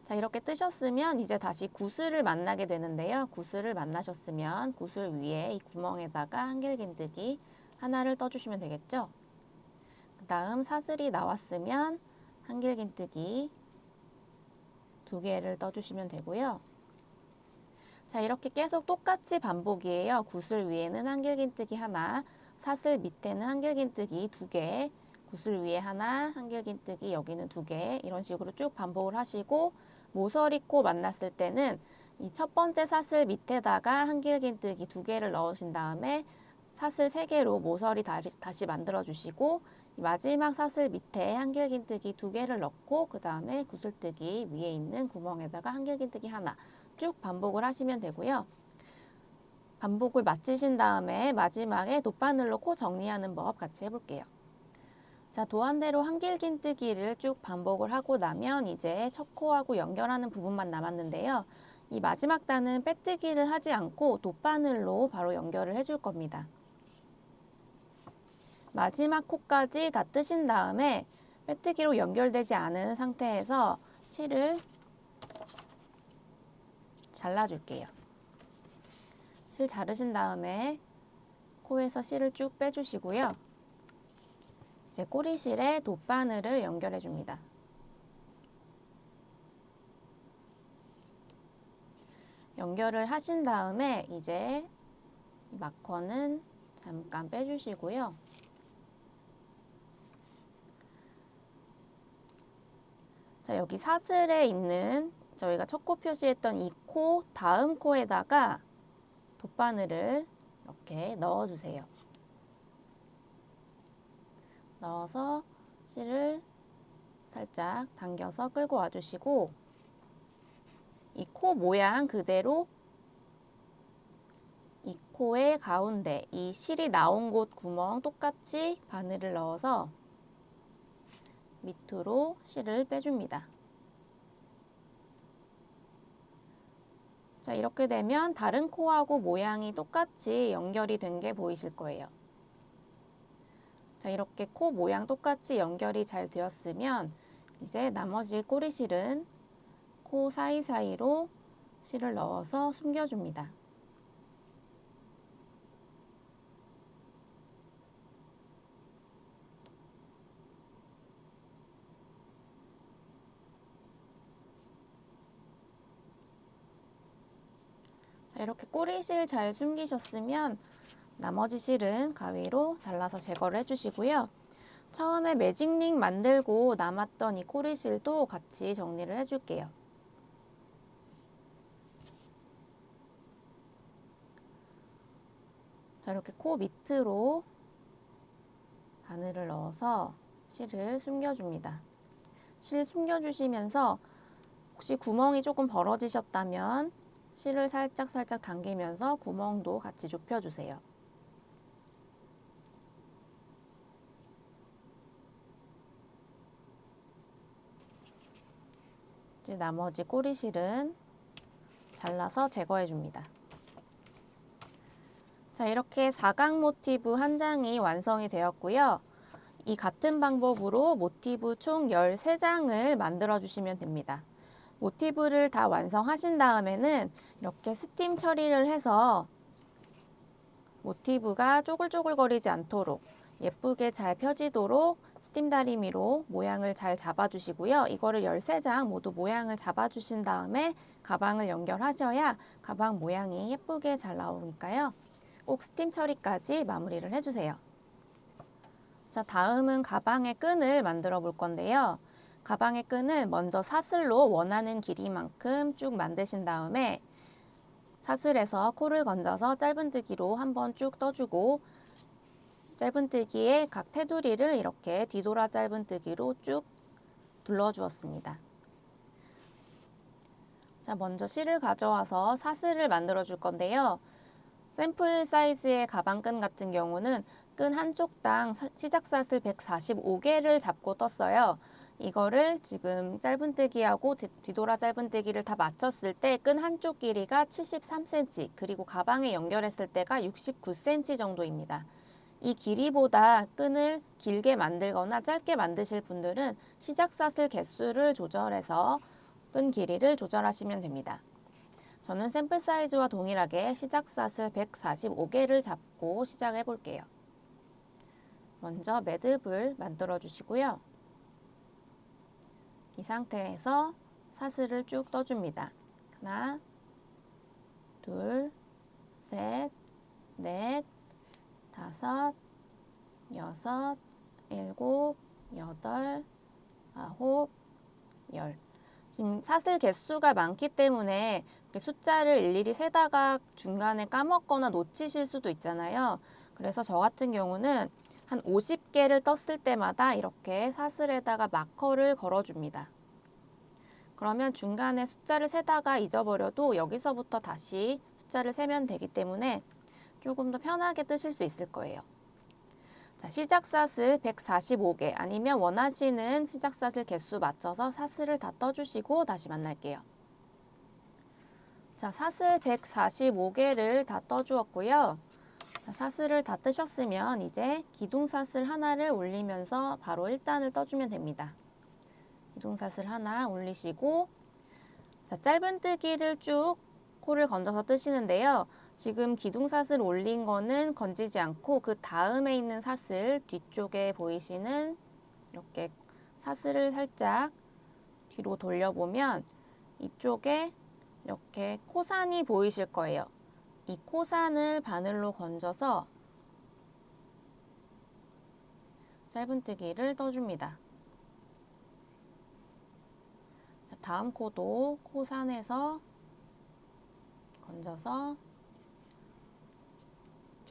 자, 이렇게 뜨셨으면 이제 다시 구슬을 만나게 되는데요. 구슬을 만나셨으면 구슬 위에 이 구멍에다가 한길긴뜨기 하나를 떠주시면 되겠죠. 그 다음 사슬이 나왔으면 한길긴뜨기 2개를 떠주시면 되고요. 자, 이렇게 계속 똑같이 반복이에요. 구슬 위에는 한길긴뜨기 하나, 사슬 밑에는 한길긴뜨기 2개, 구슬 위에 하나, 한길긴뜨기 여기는 2개, 이런 식으로 쭉 반복을 하시고 모서리 코 만났을 때는 이 첫 번째 사슬 밑에다가 한길긴뜨기 2개를 넣으신 다음에 사슬 3개로 모서리 다시 만들어 주시고 마지막 사슬 밑에 한길긴뜨기 2개를 넣고 그 다음에 구슬뜨기 위에 있는 구멍에다가 한길긴뜨기 하나 쭉 반복을 하시면 되고요. 반복을 마치신 다음에 마지막에 돗바늘로 코 정리하는 법 같이 해볼게요. 자, 도안대로 한길긴뜨기를 쭉 반복을 하고 나면 이제 첫 코하고 연결하는 부분만 남았는데요. 이 마지막 단은 빼뜨기를 하지 않고 돗바늘로 바로 연결을 해줄 겁니다. 마지막 코까지 다 뜨신 다음에 빼뜨기로 연결되지 않은 상태에서 실을 잘라줄게요. 실 자르신 다음에 코에서 실을 쭉 빼주시고요. 이제 꼬리실에 돗바늘을 연결해 줍니다. 연결을 하신 다음에 이제 마커는 잠깐 빼주시고요. 자, 여기 사슬에 있는 저희가 첫 코 표시했던 이 코, 다음 코에다가 돗바늘을 이렇게 넣어주세요. 넣어서 실을 살짝 당겨서 끌고 와주시고 이 코 모양 그대로 이 코의 가운데 이 실이 나온 곳 구멍 똑같이 바늘을 넣어서 밑으로 실을 빼줍니다. 자, 이렇게 되면 다른 코하고 모양이 똑같이 연결이 된 게 보이실 거예요. 자, 이렇게 코 모양 똑같이 연결이 잘 되었으면 이제 나머지 꼬리실은 코 사이사이로 실을 넣어서 숨겨줍니다. 자, 이렇게 꼬리실 잘 숨기셨으면 나머지 실은 가위로 잘라서 제거를 해주시고요. 처음에 매직링 만들고 남았던 이 꼬리실도 같이 정리를 해줄게요. 자, 이렇게 코 밑으로 바늘을 넣어서 실을 숨겨줍니다. 실 숨겨주시면서 혹시 구멍이 조금 벌어지셨다면 실을 살짝 당기면서 구멍도 같이 좁혀주세요. 이제 나머지 꼬리실은 잘라서 제거해 줍니다. 자, 이렇게 사각 모티브 한 장이 완성이 되었고요. 이 같은 방법으로 모티브 총 13장을 만들어 주시면 됩니다. 모티브를 다 완성하신 다음에는 이렇게 스팀 처리를 해서 모티브가 쪼글쪼글거리지 않도록 예쁘게 잘 펴지도록 스팀 다리미로 모양을 잘 잡아주시고요. 이거를 13장 모두 모양을 잡아주신 다음에 가방을 연결하셔야 가방 모양이 예쁘게 잘 나오니까요. 꼭 스팀 처리까지 마무리를 해주세요. 자, 다음은 가방의 끈을 만들어 볼 건데요. 가방의 끈은 먼저 사슬로 원하는 길이만큼 쭉 만드신 다음에 사슬에서 코를 건져서 짧은뜨기로 한번 쭉 떠주고 짧은뜨기에 각 테두리를 이렇게 뒤돌아 짧은뜨기로 쭉 둘러주었습니다. 자, 먼저 실을 가져와서 사슬을 만들어 줄 건데요. 샘플 사이즈의 가방끈 같은 경우는 끈 한쪽당 시작사슬 145개를 잡고 떴어요. 이거를 지금 짧은뜨기하고 뒤돌아 짧은뜨기를 다 맞췄을 때 끈 한쪽 길이가 73cm, 그리고 가방에 연결했을 때가 69cm 정도입니다. 이 길이보다 끈을 길게 만들거나 짧게 만드실 분들은 시작사슬 개수를 조절해서 끈 길이를 조절하시면 됩니다. 저는 샘플 사이즈와 동일하게 시작사슬 145개를 잡고 시작해 볼게요. 먼저 매듭을 만들어 주시고요. 이 상태에서 사슬을 쭉 떠줍니다. 하나, 둘, 셋, 넷, 다섯, 여섯, 일곱, 여덟, 아홉, 열. 지금 사슬 개수가 많기 때문에 숫자를 일일이 세다가 중간에 까먹거나 놓치실 수도 있잖아요. 그래서 저 같은 경우는 한 50개를 떴을 때마다 이렇게 사슬에다가 마커를 걸어줍니다. 그러면 중간에 숫자를 세다가 잊어버려도 여기서부터 다시 숫자를 세면 되기 때문에 조금 더 편하게 뜨실 수 있을 거예요. 자, 시작사슬 145개 아니면 원하시는 시작사슬 개수 맞춰서 사슬을 다 떠주시고 다시 만날게요. 자, 사슬 145개를 다 떠주었고요. 자, 사슬을 다 뜨셨으면 이제 기둥사슬 하나를 올리면서 바로 1단을 떠주면 됩니다. 기둥사슬 하나 올리시고, 자, 짧은뜨기를 쭉 코를 건져서 뜨시는데요. 지금 기둥사슬 올린 거는 건지지 않고 그 다음에 있는 사슬 뒤쪽에 보이시는 이렇게 사슬을 살짝 뒤로 돌려보면 이쪽에 이렇게 코산이 보이실 거예요. 이 코산을 바늘로 건져서 짧은뜨기를 떠줍니다. 다음 코도 코산에서 건져서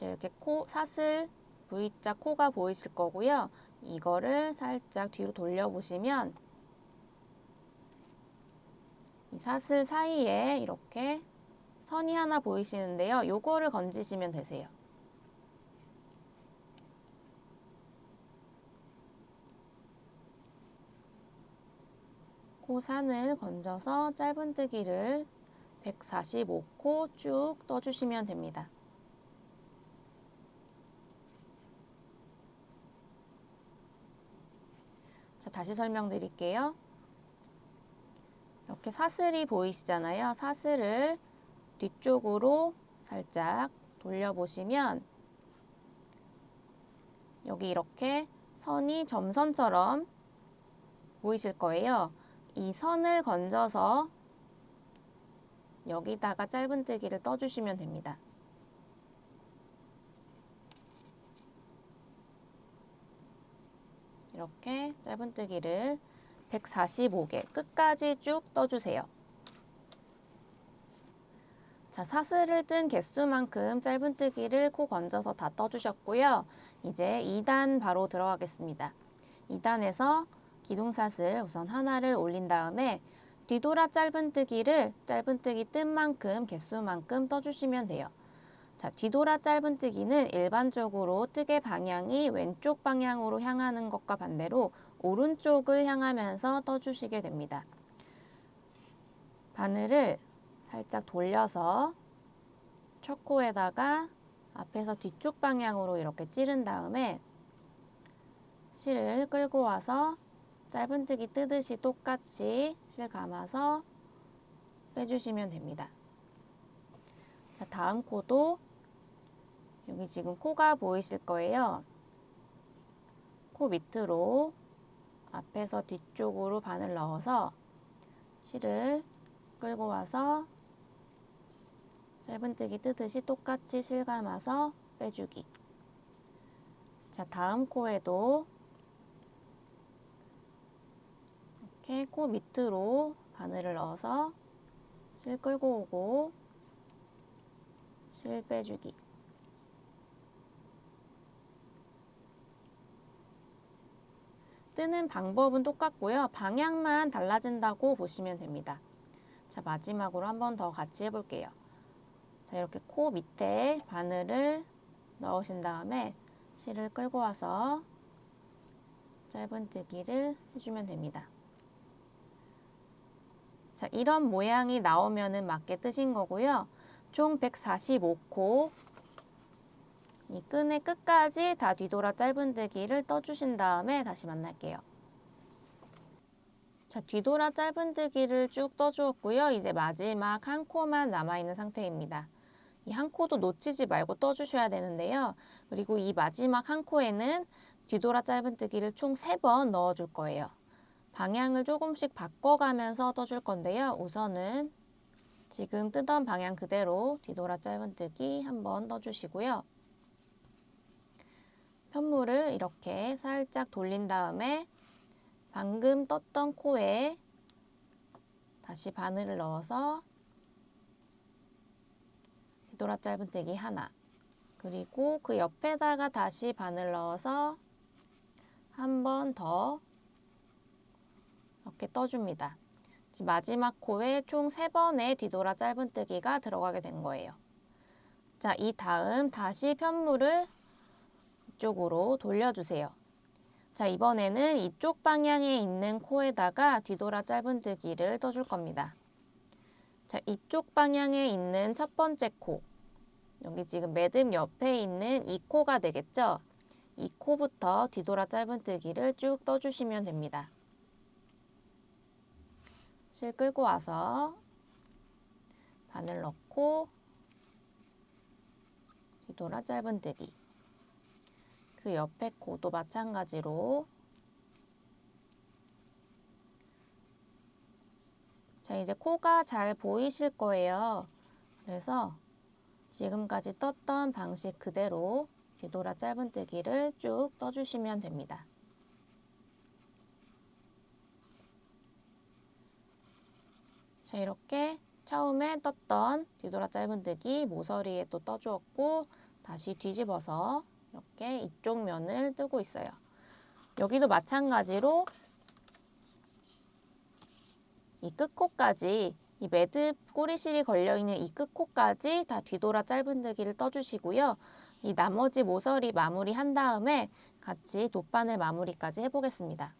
이렇게 사슬 V자 코가 보이실 거고요. 이거를 살짝 뒤로 돌려보시면 이 사슬 사이에 이렇게 선이 하나 보이시는데요. 요거를 건지시면 되세요. 코산을 건져서 짧은뜨기를 145코 쭉 떠주시면 됩니다. 자, 다시 설명드릴게요. 이렇게 사슬이 보이시잖아요. 사슬을 뒤쪽으로 살짝 돌려보시면 여기 이렇게 선이 점선처럼 보이실 거예요. 이 선을 건져서 여기다가 짧은뜨기를 떠주시면 됩니다. 이렇게 짧은뜨기를 145개 끝까지 쭉 떠주세요. 자, 사슬을 뜬 개수만큼 짧은뜨기를 코 건져서 다 떠주셨고요. 이제 2단 바로 들어가겠습니다. 2단에서 기둥사슬 우선 하나를 올린 다음에 뒤돌아 짧은뜨기를 짧은뜨기 뜬 만큼 개수만큼 떠주시면 돼요. 자, 뒤돌아 짧은뜨기는 일반적으로 뜨개 방향이 왼쪽 방향으로 향하는 것과 반대로 오른쪽을 향하면서 떠주시게 됩니다. 바늘을 살짝 돌려서 첫 코에다가 앞에서 뒤쪽 방향으로 이렇게 찌른 다음에 실을 끌고 와서 짧은뜨기 뜨듯이 똑같이 실 감아서 빼주시면 됩니다. 자, 다음 코도 여기 지금 코가 보이실 거예요. 코 밑으로 앞에서 뒤쪽으로 바늘 넣어서 실을 끌고 와서 짧은뜨기 뜨듯이 똑같이 실 감아서 빼주기. 자, 다음 코에도 이렇게 코 밑으로 바늘을 넣어서 실 끌고 오고 실 빼주기. 뜨는 방법은 똑같고요. 방향만 달라진다고 보시면 됩니다. 자, 마지막으로 한 번 더 같이 해볼게요. 자, 이렇게 코 밑에 바늘을 넣으신 다음에 실을 끌고 와서 짧은뜨기를 해주면 됩니다. 자, 이런 모양이 나오면은 맞게 뜨신 거고요. 총 145코 이 끈의 끝까지 다 뒤돌아 짧은뜨기를 떠주신 다음에 다시 만날게요. 자, 뒤돌아 짧은뜨기를 쭉 떠주었고요. 이제 마지막 한 코만 남아있는 상태입니다. 이 한 코도 놓치지 말고 떠주셔야 되는데요. 그리고 이 마지막 한 코에는 뒤돌아 짧은뜨기를 총 3번 넣어줄 거예요. 방향을 조금씩 바꿔가면서 떠줄 건데요. 우선은 지금 뜨던 방향 그대로 뒤돌아 짧은뜨기 한번 떠주시고요. 편물을 이렇게 살짝 돌린 다음에 방금 떴던 코에 다시 바늘을 넣어서 뒤돌아 짧은뜨기 하나, 그리고 그 옆에다가 다시 바늘 넣어서 한 번 더 이렇게 떠줍니다. 마지막 코에 총 3번의 뒤돌아 짧은뜨기가 들어가게 된 거예요. 자, 이 다음 다시 편물을 이쪽으로 돌려주세요. 자, 이번에는 이쪽 방향에 있는 코에다가 뒤돌아 짧은뜨기를 떠줄 겁니다. 자, 이쪽 방향에 있는 첫 번째 코, 여기 지금 매듭 옆에 있는 이 코가 되겠죠? 이 코부터 뒤돌아 짧은뜨기를 쭉 떠주시면 됩니다. 실 끌고 와서 바늘 넣고 뒤돌아 짧은뜨기. 그 옆에 코도 마찬가지로. 자, 이제 코가 잘 보이실 거예요. 그래서 지금까지 떴던 방식 그대로 뒤돌아 짧은뜨기를 쭉 떠주시면 됩니다. 자, 이렇게 처음에 떴던 뒤돌아 짧은뜨기 모서리에 또 떠주었고 다시 뒤집어서 이렇게 이쪽 면을 뜨고 있어요. 여기도 마찬가지로 이 끝코까지, 이 매듭 꼬리실이 걸려있는 이 끝코까지 다 뒤돌아 짧은뜨기를 떠주시고요. 이 나머지 모서리 마무리 한 다음에 같이 돗바늘 마무리까지 해보겠습니다.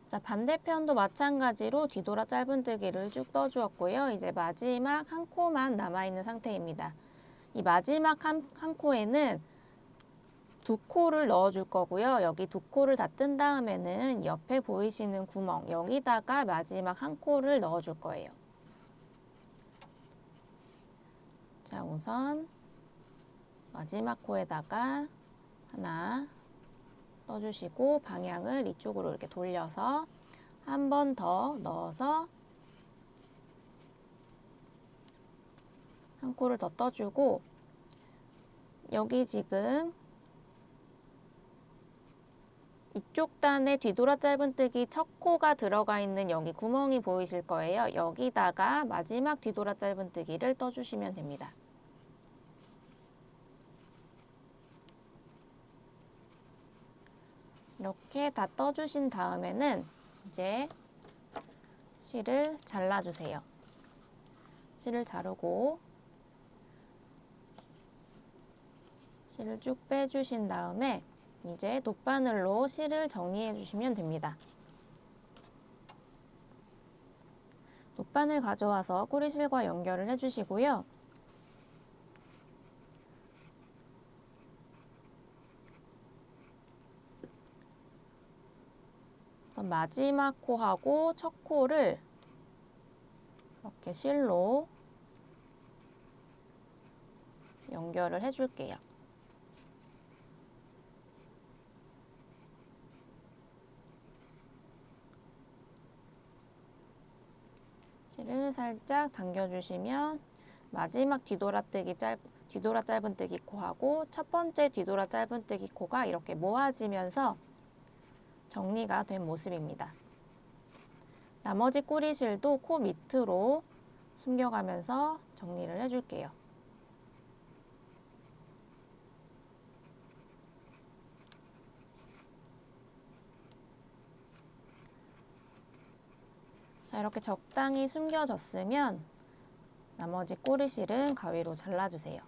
자, 반대편도 마찬가지로 뒤돌아 짧은뜨기를 쭉 떠주었고요. 이제 마지막 한 코만 남아있는 상태입니다. 이 마지막 한 코에는 2코를 넣어줄 거고요. 여기 2코를 다 뜬 다음에는 옆에 보이시는 구멍, 여기다가 마지막 한 코를 넣어줄 거예요. 자, 우선 마지막 코에다가 하나 떠주시고 방향을 이쪽으로 이렇게 돌려서 한 번 더 넣어서 한 코를 더 떠주고, 여기 지금 이쪽 단에 뒤돌아 짧은뜨기 첫 코가 들어가 있는 여기 구멍이 보이실 거예요. 여기다가 마지막 뒤돌아 짧은뜨기를 떠주시면 됩니다. 이렇게 다 떠주신 다음에는 이제 실을 잘라주세요. 실을 자르고 실을 쭉 빼주신 다음에 이제 돗바늘로 실을 정리해 주시면 됩니다. 돗바늘 가져와서 꼬리실과 연결을 해주시고요. 우선 마지막 코하고 첫 코를 이렇게 실로 연결을 해줄게요. 실을 살짝 당겨주시면 마지막 뒤돌아 짧은뜨기 코하고 첫 번째 뒤돌아 짧은뜨기 코가 이렇게 모아지면서 정리가 된 모습입니다. 나머지 꼬리실도 코 밑으로 숨겨가면서 정리를 해줄게요. 자, 이렇게 적당히 숨겨졌으면 나머지 꼬리실은 가위로 잘라주세요.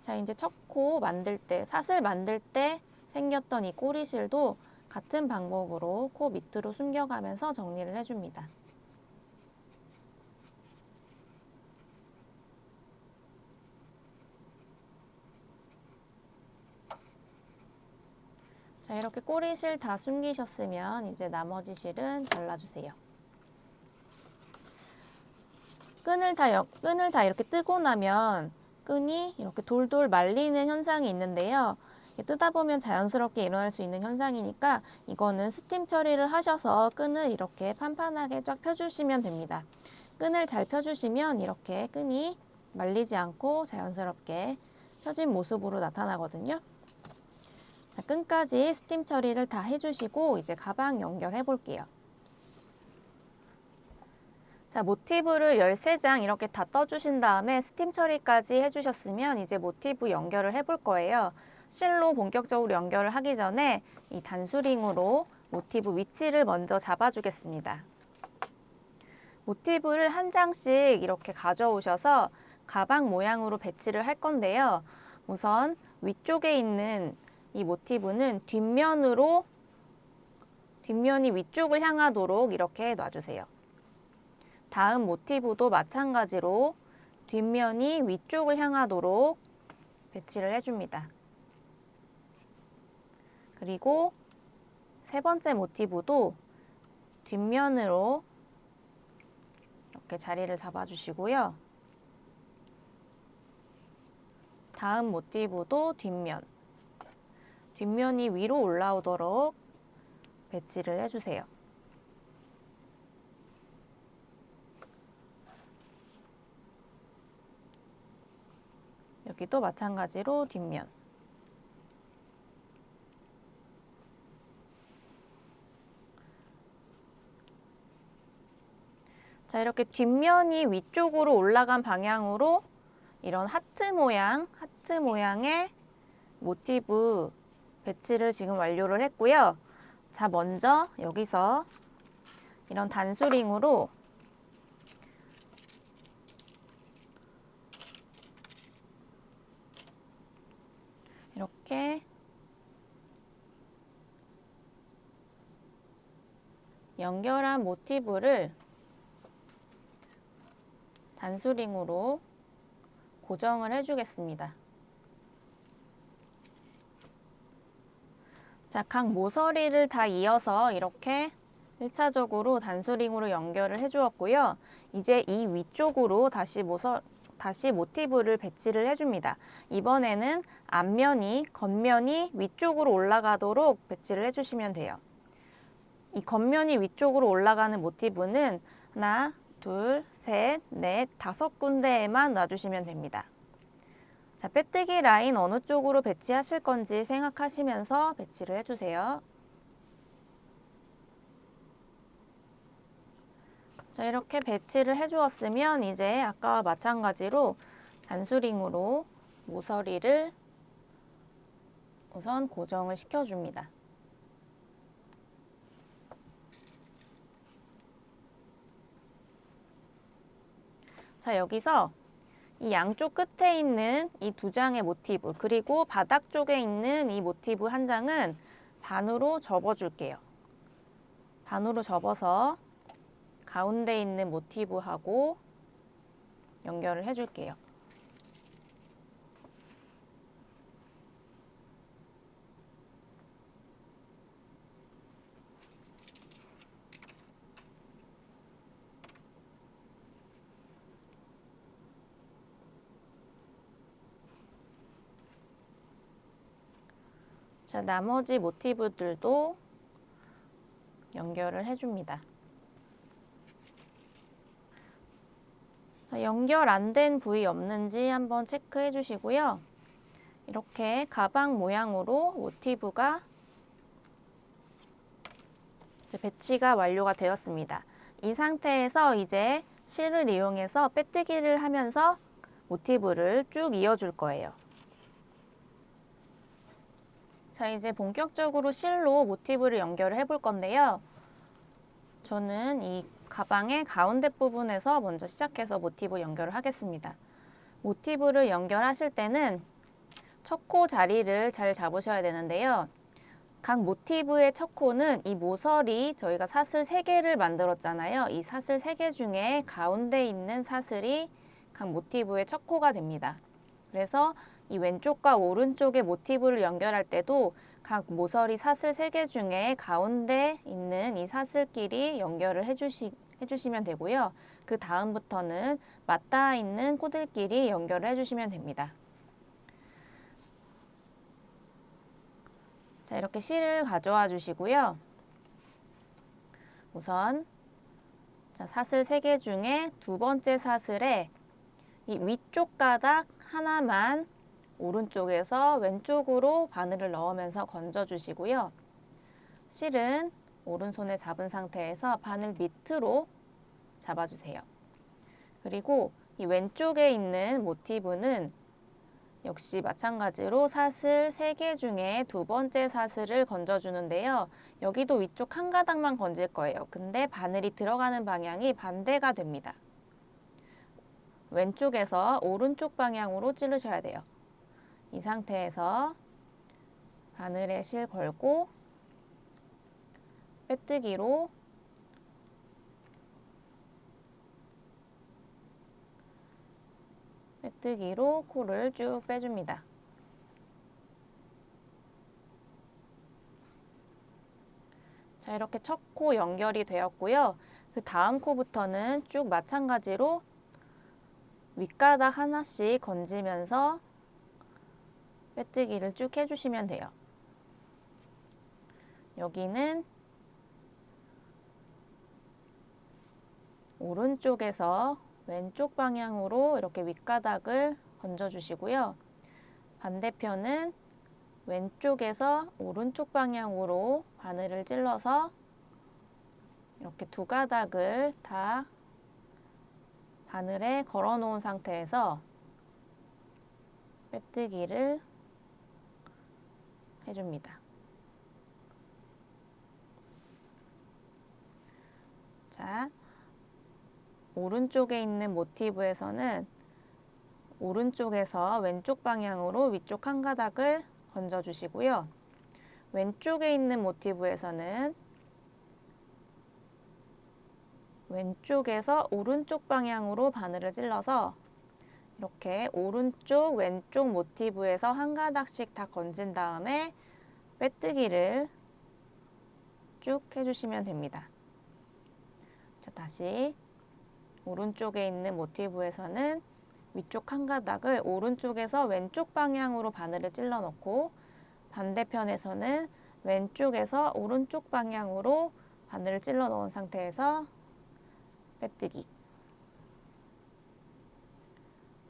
자, 이제 첫 코 만들 때, 사슬 만들 때 생겼던 이 꼬리실도 같은 방법으로 코 밑으로 숨겨가면서 정리를 해줍니다. 자, 이렇게 꼬리실 다 숨기셨으면 이제 나머지 실은 잘라주세요. 끈을 다 이렇게 뜨고 나면 끈이 이렇게 돌돌 말리는 현상이 있는데요. 뜨다 보면 자연스럽게 일어날 수 있는 현상이니까 이거는 스팀 처리를 하셔서 끈을 이렇게 판판하게 쫙 펴주시면 됩니다. 끈을 잘 펴주시면 이렇게 끈이 말리지 않고 자연스럽게 펴진 모습으로 나타나거든요. 자, 끈까지 스팀 처리를 다 해주시고 이제 가방 연결해 볼게요. 자, 모티브를 13장 이렇게 다 떠주신 다음에 스팀 처리까지 해주셨으면 이제 모티브 연결을 해볼 거예요. 실로 본격적으로 연결을 하기 전에 이 단수링으로 모티브 위치를 먼저 잡아주겠습니다. 모티브를 한 장씩 이렇게 가져오셔서 가방 모양으로 배치를 할 건데요. 우선 위쪽에 있는 이 모티브는 뒷면이 위쪽을 향하도록 이렇게 놔주세요. 다음 모티브도 마찬가지로 뒷면이 위쪽을 향하도록 배치를 해줍니다. 그리고 세 번째 모티브도 뒷면으로 이렇게 자리를 잡아주시고요. 다음 모티브도 뒷면이 위로 올라오도록 배치를 해주세요. 여기도 마찬가지로 뒷면. 자, 이렇게 뒷면이 위쪽으로 올라간 방향으로 이런 하트 모양의 모티브 배치를 지금 완료를 했고요. 자, 먼저 여기서 이런 단수링으로 이렇게 연결한 모티브를 단수링으로 고정을 해주겠습니다. 자, 각 모서리를 다 이어서 이렇게 1차적으로 단수링으로 연결을 해주었고요. 이제 이 위쪽으로 다시 모티브를 배치를 해줍니다. 이번에는 겉면이 위쪽으로 올라가도록 배치를 해주시면 돼요. 이 겉면이 위쪽으로 올라가는 모티브는 하나, 둘, 셋, 넷, 5군데에만 놔주시면 됩니다. 자, 빼뜨기 라인 어느 쪽으로 배치하실 건지 생각하시면서 배치를 해주세요. 자, 이렇게 배치를 해주었으면 이제 아까와 마찬가지로 단수링으로 모서리를 우선 고정을 시켜줍니다. 자, 여기서 이 양쪽 끝에 있는 이 2장의 모티브 그리고 바닥 쪽에 있는 이 모티브 한 장은 반으로 접어줄게요. 반으로 접어서 가운데 있는 모티브하고 연결을 해줄게요. 자, 나머지 모티브들도 연결을 해줍니다. 자, 연결 안 된 부위 없는지 한번 체크해 주시고요. 이렇게 가방 모양으로 모티브가 배치가 완료가 되었습니다. 이 상태에서 이제 실을 이용해서 빼뜨기를 하면서 모티브를 쭉 이어줄 거예요. 자, 이제 본격적으로 실로 모티브를 연결을 해볼 건데요. 저는 이 가방의 가운데 부분에서 먼저 시작해서 모티브 연결을 하겠습니다. 모티브를 연결하실 때는 첫 코 자리를 잘 잡으셔야 되는데요. 각 모티브의 첫 코는 이 모서리, 저희가 사슬 3개를 만들었잖아요. 이 사슬 3개 중에 가운데 있는 사슬이 각 모티브의 첫 코가 됩니다. 그래서 이 왼쪽과 오른쪽의 모티브를 연결할 때도 각 모서리 사슬 3개 중에 가운데 있는 이 사슬끼리 연결을 해주시면 되고요. 그 다음부터는 맞닿아 있는 코들끼리 연결을 해주시면 됩니다. 자, 이렇게 실을 가져와 주시고요. 우선 자, 사슬 3개 중에 두 번째 사슬에 이 위쪽 가닥 하나만 오른쪽에서 왼쪽으로 바늘을 넣으면서 건져 주시고요. 실은 오른손에 잡은 상태에서 바늘 밑으로 잡아주세요. 그리고 이 왼쪽에 있는 모티브는 역시 마찬가지로 사슬 3개 중에 두 번째 사슬을 건져주는데요. 여기도 위쪽 한 가닥만 건질 거예요. 근데 바늘이 들어가는 방향이 반대가 됩니다. 왼쪽에서 오른쪽 방향으로 찌르셔야 돼요. 이 상태에서 바늘에 실 걸고 빼뜨기로 코를 쭉 빼줍니다. 자, 이렇게 첫 코 연결이 되었고요. 그 다음 코부터는 쭉 마찬가지로 윗가닥 하나씩 건지면서 빼뜨기를 쭉 해주시면 돼요. 여기는 오른쪽에서 왼쪽 방향으로 이렇게 윗가닥을 건져주시고요. 반대편은 왼쪽에서 오른쪽 방향으로 바늘을 찔러서 이렇게 두 가닥을 다 바늘에 걸어 놓은 상태에서 빼뜨기를 해줍니다. 자, 오른쪽에 있는 모티브에서는 오른쪽에서 왼쪽 방향으로 위쪽 한 가닥을 건져 주시고요. 왼쪽에 있는 모티브에서는 왼쪽에서 오른쪽 방향으로 바늘을 찔러서 이렇게 오른쪽, 왼쪽 모티브에서 한 가닥씩 다 건진 다음에 빼뜨기를 쭉 해주시면 됩니다. 자, 다시 오른쪽에 있는 모티브에서는 위쪽 한 가닥을 오른쪽에서 왼쪽 방향으로 바늘을 찔러 넣고 반대편에서는 왼쪽에서 오른쪽 방향으로 바늘을 찔러 넣은 상태에서 빼뜨기.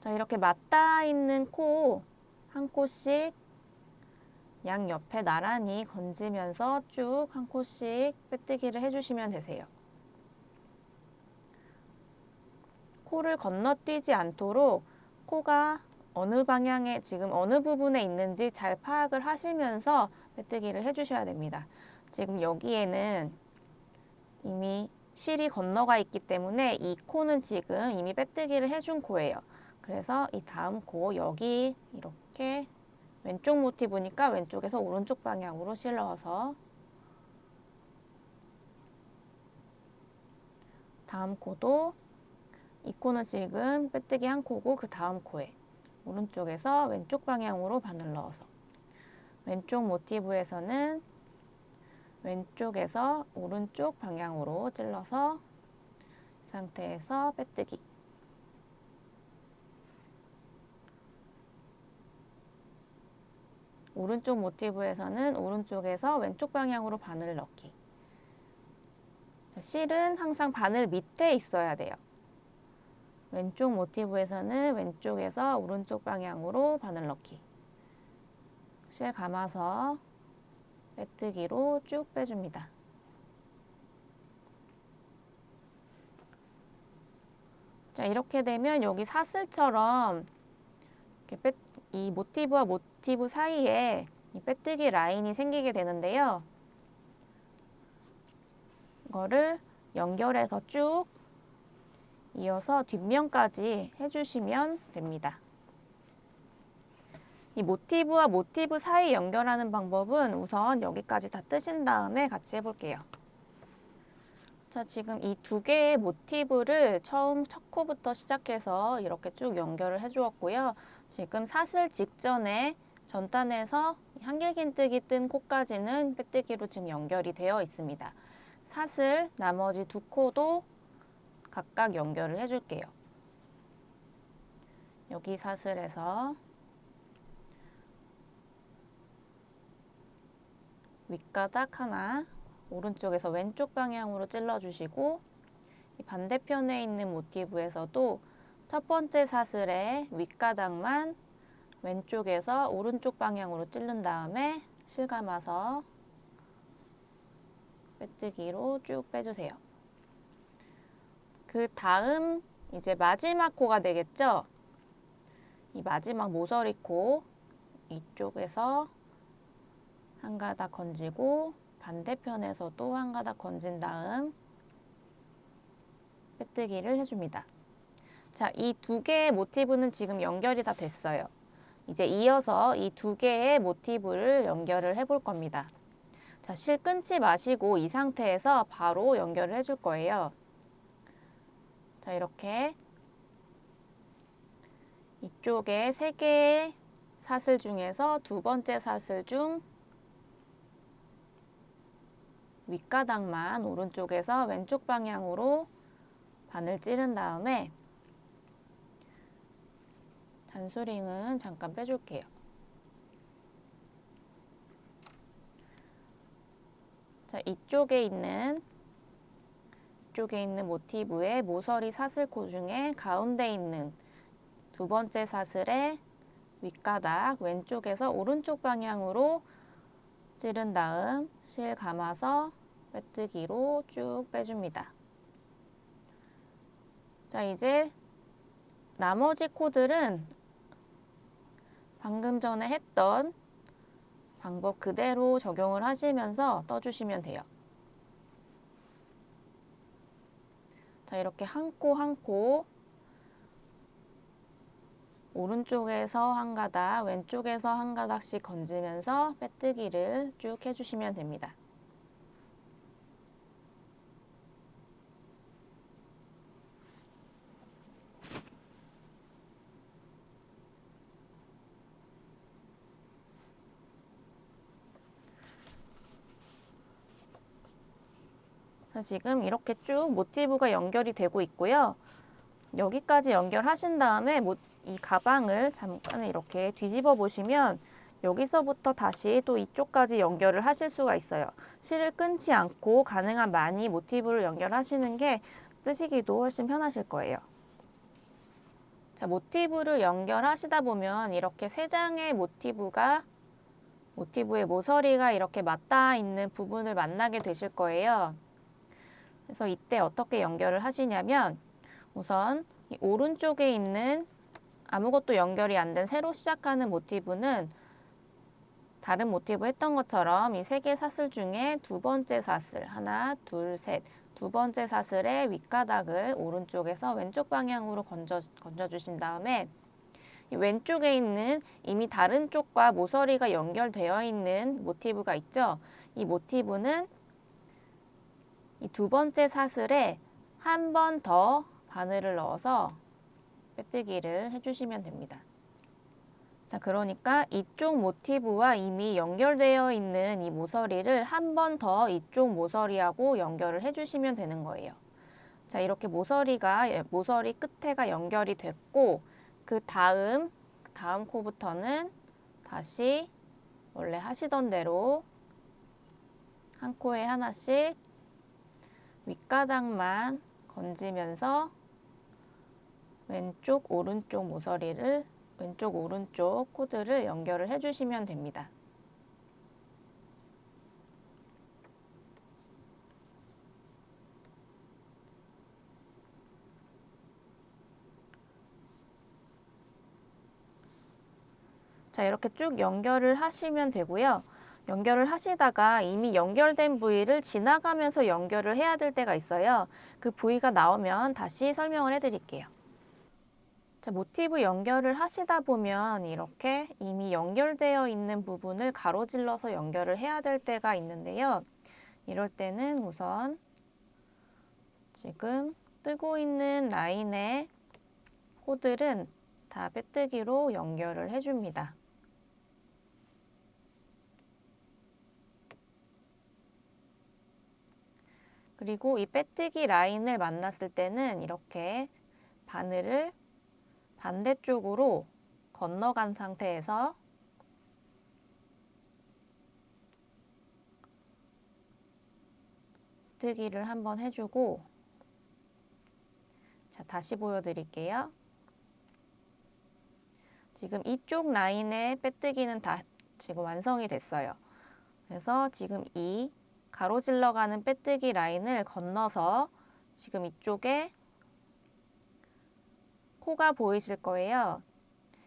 자, 이렇게 맞닿아 있는 코 한 코씩 양 옆에 나란히 건지면서 쭉 한 코씩 빼뜨기를 해주시면 되세요. 코를 건너뛰지 않도록 코가 어느 방향에 지금 어느 부분에 있는지 잘 파악을 하시면서 빼뜨기를 해주셔야 됩니다. 지금 여기에는 이미 실이 건너가 있기 때문에 이 코는 지금 이미 빼뜨기를 해준 코예요. 그래서 이 다음 코 여기 이렇게 왼쪽 모티브니까 왼쪽에서 오른쪽 방향으로 실 넣어서 다음 코도 이 코는 지금 빼뜨기 한 코고 그 다음 코에 오른쪽에서 왼쪽 방향으로 바늘 넣어서 왼쪽 모티브에서는 왼쪽에서 오른쪽 방향으로 찔러서 이 상태에서 빼뜨기. 오른쪽 모티브에서는 오른쪽에서 왼쪽 방향으로 바늘을 넣기. 자, 실은 항상 바늘 밑에 있어야 돼요. 왼쪽 모티브에서는 왼쪽에서 오른쪽 방향으로 바늘 넣기. 실 감아서 빼뜨기로 쭉 빼줍니다. 자, 이렇게 되면 여기 사슬처럼 이렇게 이 모티브와 모티브 사이에 이 빼뜨기 라인이 생기게 되는데요. 이거를 연결해서 쭉 이어서 뒷면까지 해주시면 됩니다. 이 모티브와 모티브 사이 연결하는 방법은 우선 여기까지 다 뜨신 다음에 같이 해볼게요. 자, 지금 이 두 개의 모티브를 처음 첫 코부터 시작해서 이렇게 쭉 연결을 해주었고요. 지금 사슬 직전에 전단에서 한길긴뜨기 뜬 코까지는 빼뜨기로 지금 연결이 되어 있습니다. 사슬 나머지 두 코도 각각 연결을 해줄게요. 여기 사슬에서 윗가닥 하나, 오른쪽에서 왼쪽 방향으로 찔러주시고 이 반대편에 있는 모티브에서도 첫 번째 사슬에 윗가닥만 왼쪽에서 오른쪽 방향으로 찌른 다음에 실 감아서 빼뜨기로 쭉 빼주세요. 그 다음 이제 마지막 코가 되겠죠? 이 마지막 모서리 코 이쪽에서 한 가닥 건지고 반대편에서도 한 가닥 건진 다음 빼뜨기를 해줍니다. 자, 이 두 개의 모티브는 지금 연결이 다 됐어요. 이제 이어서 이 두 개의 모티브를 연결을 해볼 겁니다. 자, 실 끊지 마시고 이 상태에서 바로 연결을 해줄 거예요. 자, 이렇게 이쪽에 세 개의 사슬 중에서 두 번째 사슬 중 윗가닥만 오른쪽에서 왼쪽 방향으로 바늘 찌른 다음에 단수링은 잠깐 빼줄게요. 자, 이쪽에 있는 모티브의 모서리 사슬코 중에 가운데 있는 두 번째 사슬의 윗가닥 왼쪽에서 오른쪽 방향으로 찌른 다음 실 감아서 빼뜨기로 쭉 빼줍니다. 자, 이제 나머지 코들은 방금 전에 했던 방법 그대로 적용을 하시면서 떠주시면 돼요. 자, 이렇게 한 코 한 코 오른쪽에서 한 가닥, 왼쪽에서 한 가닥씩 건지면서 빼뜨기를 쭉 해주시면 됩니다. 자, 지금 이렇게 쭉 모티브가 연결이 되고 있고요. 여기까지 연결하신 다음에 이 가방을 잠깐 이렇게 뒤집어 보시면 여기서부터 다시 또 이쪽까지 연결을 하실 수가 있어요. 실을 끊지 않고 가능한 많이 모티브를 연결하시는 게 뜨시기도 훨씬 편하실 거예요. 자, 모티브를 연결하시다 보면 이렇게 세 장의 모티브의 모서리가 이렇게 맞닿아 있는 부분을 만나게 되실 거예요. 그래서 이때 어떻게 연결을 하시냐면 우선 이 오른쪽에 있는 아무것도 연결이 안 된 새로 시작하는 모티브는 다른 모티브 했던 것처럼 이 세 개 사슬 중에 두 번째 사슬 하나, 둘, 셋 두 번째 사슬의 윗가닥을 오른쪽에서 왼쪽 방향으로 건져 주신 다음에 이 왼쪽에 있는 이미 다른 쪽과 모서리가 연결되어 있는 모티브가 있죠. 이 모티브는 이 두 번째 사슬에 한 번 더 바늘을 넣어서 빼뜨기를 해주시면 됩니다. 자, 그러니까 이쪽 모티브와 이미 연결되어 있는 이 모서리를 한 번 더 이쪽 모서리하고 연결을 해주시면 되는 거예요. 자, 이렇게 모서리 끝에가 연결이 됐고 그 다음 코부터는 다시 원래 하시던 대로 한 코에 하나씩 윗가닥만 건지면서 왼쪽 오른쪽 모서리를 왼쪽 오른쪽 코드를 연결을 해주시면 됩니다. 자, 이렇게 쭉 연결을 하시면 되고요. 연결을 하시다가 이미 연결된 부위를 지나가면서 연결을 해야 될 때가 있어요. 그 부위가 나오면 다시 설명을 해드릴게요. 자, 모티브 연결을 하시다 보면 이렇게 이미 연결되어 있는 부분을 가로질러서 연결을 해야 될 때가 있는데요. 이럴 때는 우선 지금 뜨고 있는 라인의 코들은 다 빼뜨기로 연결을 해줍니다. 그리고 이 빼뜨기 라인을 만났을 때는 이렇게 바늘을 반대쪽으로 건너간 상태에서 빼뜨기를 한번 해주고, 자, 다시 보여드릴게요. 지금 이쪽 라인의 빼뜨기는 다 지금 완성이 됐어요. 그래서 지금 이 가로질러 가는 빼뜨기 라인을 건너서 지금 이쪽에 코가 보이실 거예요.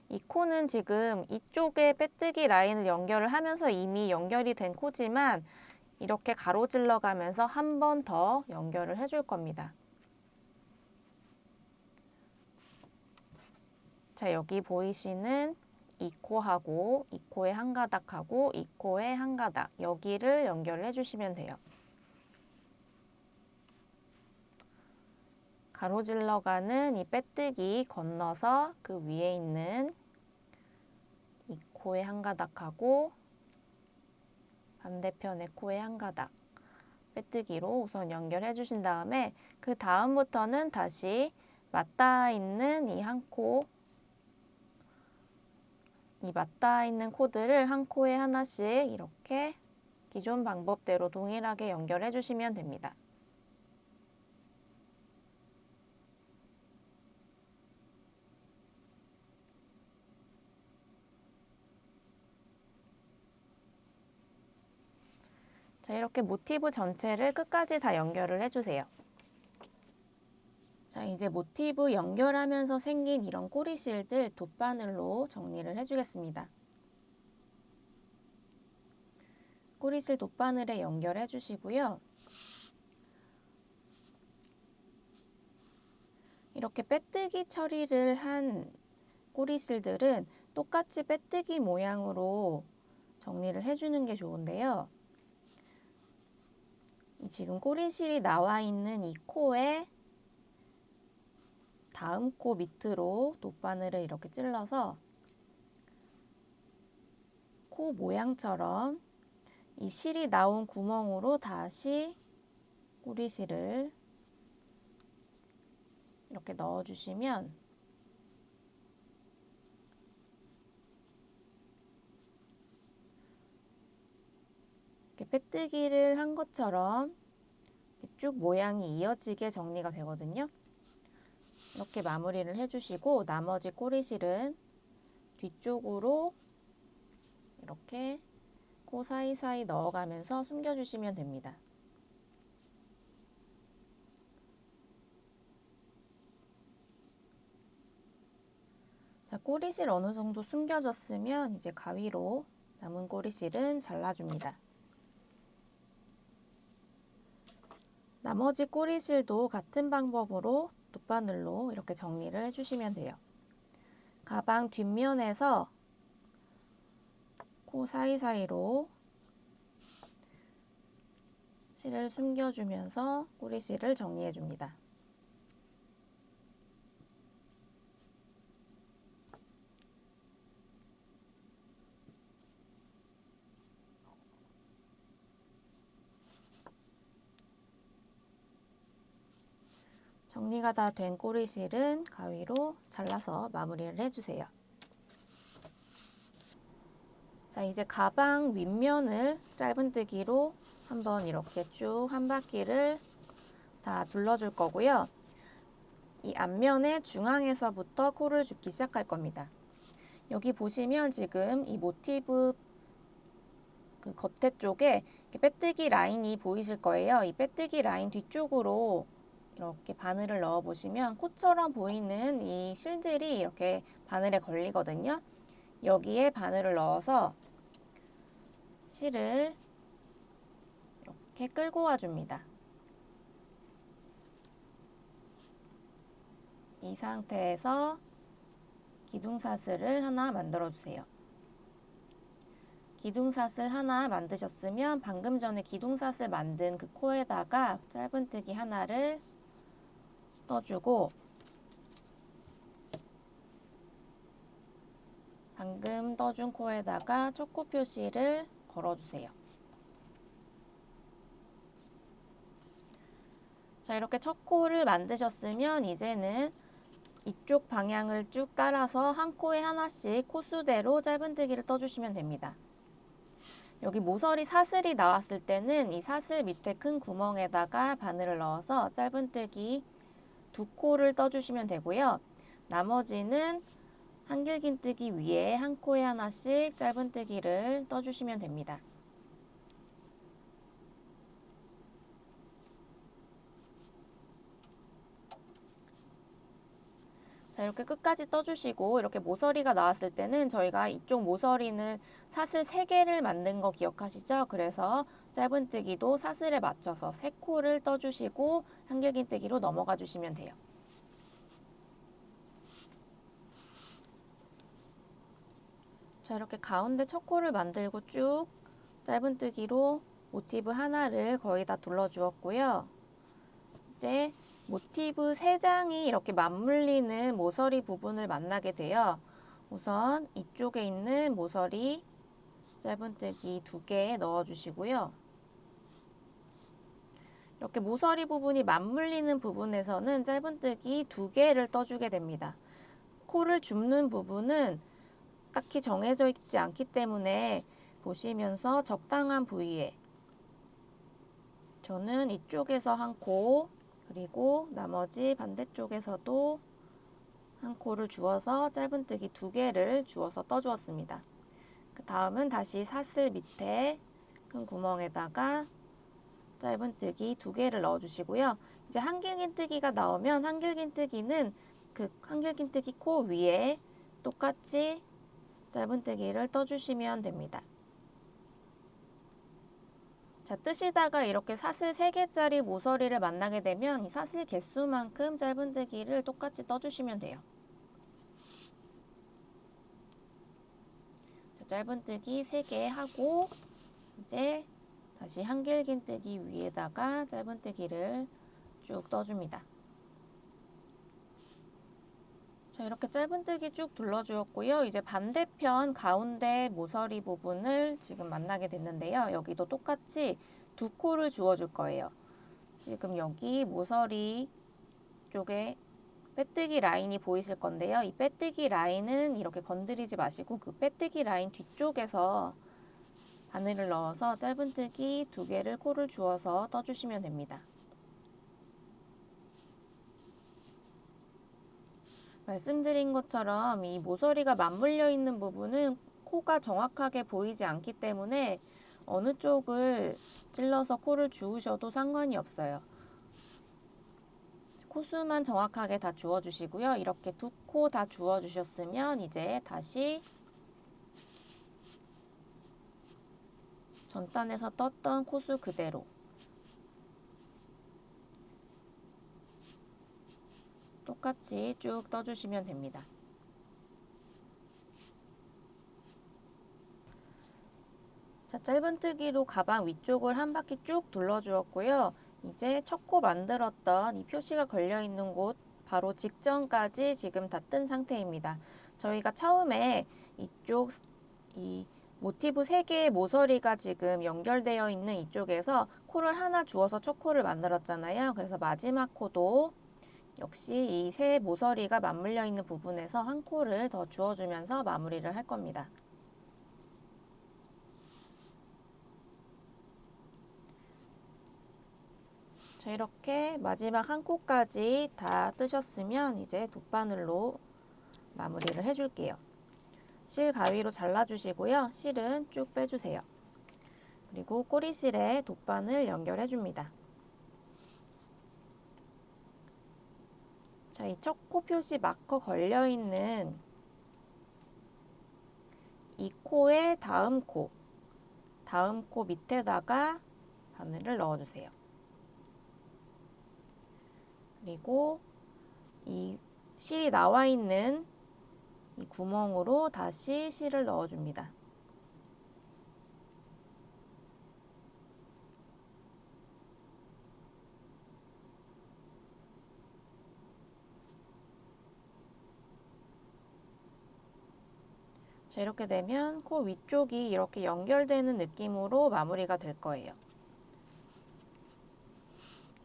이 코는 지금 이쪽에 빼뜨기 라인을 연결을 하면서 이미 연결이 된 코지만 이렇게 가로질러 가면서 한 번 더 연결을 해줄 겁니다. 자, 여기 보이시는 이 코하고 이 코의 한 가닥하고 이 코의 한 가닥, 여기를 연결을 해주시면 돼요. 가로질러 가는 이 빼뜨기 건너서 그 위에 있는 이 코의 한 가닥하고 반대편의 코의 한 가닥 빼뜨기로 우선 연결해 주신 다음에 그 다음부터는 다시 맞닿아 있는 이 한 코, 이 맞닿아 있는 코들을 한 코에 하나씩 이렇게 기존 방법대로 동일하게 연결해 주시면 됩니다. 자, 이렇게 모티브 전체를 끝까지 다 연결을 해주세요. 자, 이제 모티브 연결하면서 생긴 이런 꼬리실들 돗바늘로 정리를 해주겠습니다. 꼬리실 돗바늘에 연결해 주시고요. 이렇게 빼뜨기 처리를 한 꼬리실들은 똑같이 빼뜨기 모양으로 정리를 해주는 게 좋은데요. 지금 꼬리실이 나와 있는 이 코에 다음 코 밑으로 돗바늘을 이렇게 찔러서 코 모양처럼 이 실이 나온 구멍으로 다시 꼬리실을 이렇게 넣어주시면 이렇게 빼뜨기를 한 것처럼 쭉 모양이 이어지게 정리가 되거든요. 이렇게 마무리를 해주시고 나머지 꼬리실은 뒤쪽으로 이렇게 코 사이사이 넣어가면서 숨겨주시면 됩니다. 자, 꼬리실 어느 정도 숨겨졌으면 이제 가위로 남은 꼬리실은 잘라줍니다. 나머지 꼬리실도 같은 방법으로 돗바늘로 이렇게 정리를 해주시면 돼요. 가방 뒷면에서 코 사이사이로 실을 숨겨주면서 꼬리실을 정리해줍니다. 정리가 다 된 꼬리실은 가위로 잘라서 마무리를 해주세요. 자, 이제 가방 윗면을 짧은뜨기로 한번 이렇게 쭉 한 바퀴를 다 둘러줄 거고요. 이 앞면의 중앙에서부터 코를 줍기 시작할 겁니다. 여기 보시면 지금 이 모티브 그 겉에 쪽에 이렇게 빼뜨기 라인이 보이실 거예요. 이 빼뜨기 라인 뒤쪽으로 이렇게 바늘을 넣어 보시면 코처럼 보이는 이 실들이 이렇게 바늘에 걸리거든요. 여기에 바늘을 넣어서 실을 이렇게 끌고 와 줍니다. 이 상태에서 기둥사슬을 하나 만들어 주세요. 기둥사슬 하나 만드셨으면 방금 전에 기둥사슬 만든 그 코에다가 짧은뜨기 하나를 떠주고 방금 떠준 코에다가 첫 코 표시를 걸어주세요. 자, 이렇게 첫 코를 만드셨으면 이제는 이쪽 방향을 쭉 따라서 한 코에 하나씩 코수대로 짧은뜨기를 떠주시면 됩니다. 여기 모서리 사슬이 나왔을 때는 이 사슬 밑에 큰 구멍에다가 바늘을 넣어서 짧은뜨기 두 코를 떠주시면 되고요. 나머지는 한길긴뜨기 위에 한 코에 하나씩 짧은뜨기를 떠주시면 됩니다. 자, 이렇게 끝까지 떠주시고 이렇게 모서리가 나왔을 때는 저희가 이쪽 모서리는 사슬 3개를 만든 거 기억하시죠? 그래서 짧은뜨기도 사슬에 맞춰서 3코를 떠주시고 한길긴뜨기로 넘어가 주시면 돼요. 자, 이렇게 가운데 첫 코를 만들고 쭉 짧은뜨기로 모티브 하나를 거의 다 둘러 주었고요. 이제 모티브 3장이 이렇게 맞물리는 모서리 부분을 만나게 돼요. 우선 이쪽에 있는 모서리 짧은뜨기 2개 넣어주시고요. 이렇게 모서리 부분이 맞물리는 부분에서는 짧은뜨기 2개를 떠주게 됩니다. 코를 줍는 부분은 딱히 정해져 있지 않기 때문에 보시면서 적당한 부위에 저는 이쪽에서 한 코, 그리고 나머지 반대쪽에서도 한 코를 주어서 짧은뜨기 2개를 주어서 떠주었습니다. 그 다음은 다시 사슬 밑에 큰 구멍에다가 짧은뜨기 2개를 넣어주시고요. 이제 한길긴뜨기가 나오면 한길긴뜨기는 그 한길긴뜨기 코 위에 똑같이 짧은뜨기를 떠주시면 됩니다. 자, 뜨시다가 이렇게 사슬 3개짜리 모서리를 만나게 되면 이 사슬 개수만큼 짧은뜨기를 똑같이 떠주시면 돼요. 자, 짧은뜨기 3개 하고 이제 다시 한길긴뜨기 위에다가 짧은뜨기를 쭉 떠줍니다. 자, 이렇게 짧은뜨기 쭉 둘러주었고요. 이제 반대편 가운데 모서리 부분을 지금 만나게 됐는데요. 여기도 똑같이 2코를 주어줄 거예요. 지금 여기 모서리 쪽에 빼뜨기 라인이 보이실 건데요. 이 빼뜨기 라인은 이렇게 건드리지 마시고 그 빼뜨기 라인 뒤쪽에서 바늘을 넣어서 짧은뜨기 2개를 코를 주어서 떠주시면 됩니다. 말씀드린 것처럼 이 모서리가 맞물려 있는 부분은 코가 정확하게 보이지 않기 때문에 어느 쪽을 찔러서 코를 주우셔도 상관이 없어요. 코수만 정확하게 다 주워주시고요. 이렇게 2코 다 주워주셨으면 이제 다시 전단에서 떴던 코수 그대로 똑같이 쭉 떠주시면 됩니다. 자, 짧은뜨기로 가방 위쪽을 한 바퀴 쭉 둘러주었고요. 이제 첫 코 만들었던 이 표시가 걸려있는 곳 바로 직전까지 지금 다 뜬 상태입니다. 저희가 처음에 이쪽 이 모티브 3개의 모서리가 지금 연결되어 있는 이쪽에서 코를 하나 주어서 첫 코를 만들었잖아요. 그래서 마지막 코도 역시 이 세 모서리가 맞물려 있는 부분에서 한 코를 더 주어주면서 마무리를 할 겁니다. 자, 이렇게 마지막 한 코까지 다 뜨셨으면 이제 돗바늘로 마무리를 해줄게요. 실 가위로 잘라주시고요. 실은 쭉 빼주세요. 그리고 꼬리실에 돗바늘 연결해줍니다. 자, 이 첫 코 표시 마커 걸려있는 이 코의 다음 코 밑에다가 바늘을 넣어주세요. 그리고 이 실이 나와 있는 이 구멍으로 다시 실을 넣어줍니다. 자, 이렇게 되면 코 위쪽이 이렇게 연결되는 느낌으로 마무리가 될 거예요.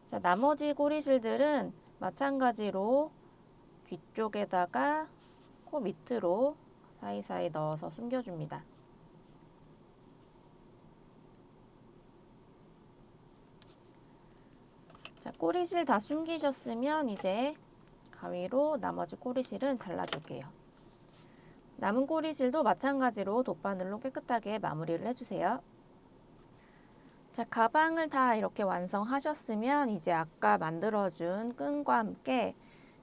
자, 나머지 꼬리실들은 마찬가지로 뒤쪽에다가 코 밑으로 사이사이 넣어서 숨겨줍니다. 자, 꼬리실 다 숨기셨으면 이제 가위로 나머지 꼬리실은 잘라줄게요. 남은 꼬리실도 마찬가지로 돗바늘로 깨끗하게 마무리를 해주세요. 자, 가방을 다 이렇게 완성하셨으면 이제 아까 만들어준 끈과 함께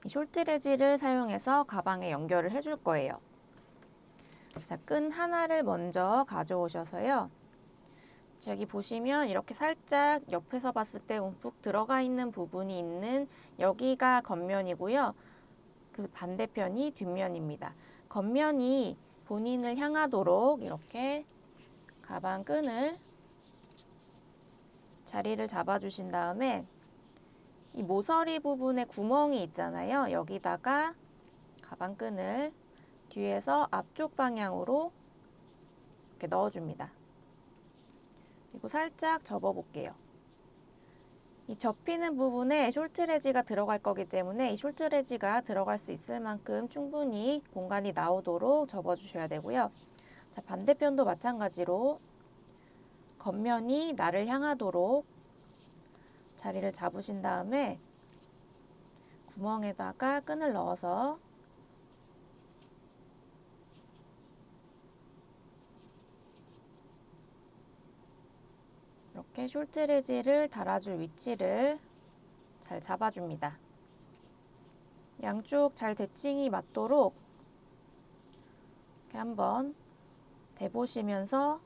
이 숄트레지를 사용해서 가방에 연결을 해줄 거예요. 자, 끈 하나를 먼저 가져오셔서요. 자, 여기 보시면 이렇게 살짝 옆에서 봤을 때 움푹 들어가 있는 부분이 있는 여기가 겉면이고요. 그 반대편이 뒷면입니다. 겉면이 본인을 향하도록 이렇게 가방 끈을 자리를 잡아주신 다음에 이 모서리 부분에 구멍이 있잖아요. 여기다가 가방 끈을 뒤에서 앞쪽 방향으로 이렇게 넣어줍니다. 그리고 살짝 접어볼게요. 이 접히는 부분에 숄트레지가 들어갈 거기 때문에 이 숄트레지가 들어갈 수 있을 만큼 충분히 공간이 나오도록 접어주셔야 되고요. 자, 반대편도 마찬가지로 겉면이 나를 향하도록 자리를 잡으신 다음에 구멍에다가 끈을 넣어서 이렇게 숄트레지를 달아줄 위치를 잘 잡아줍니다. 양쪽 잘 대칭이 맞도록 이렇게 한번 대보시면서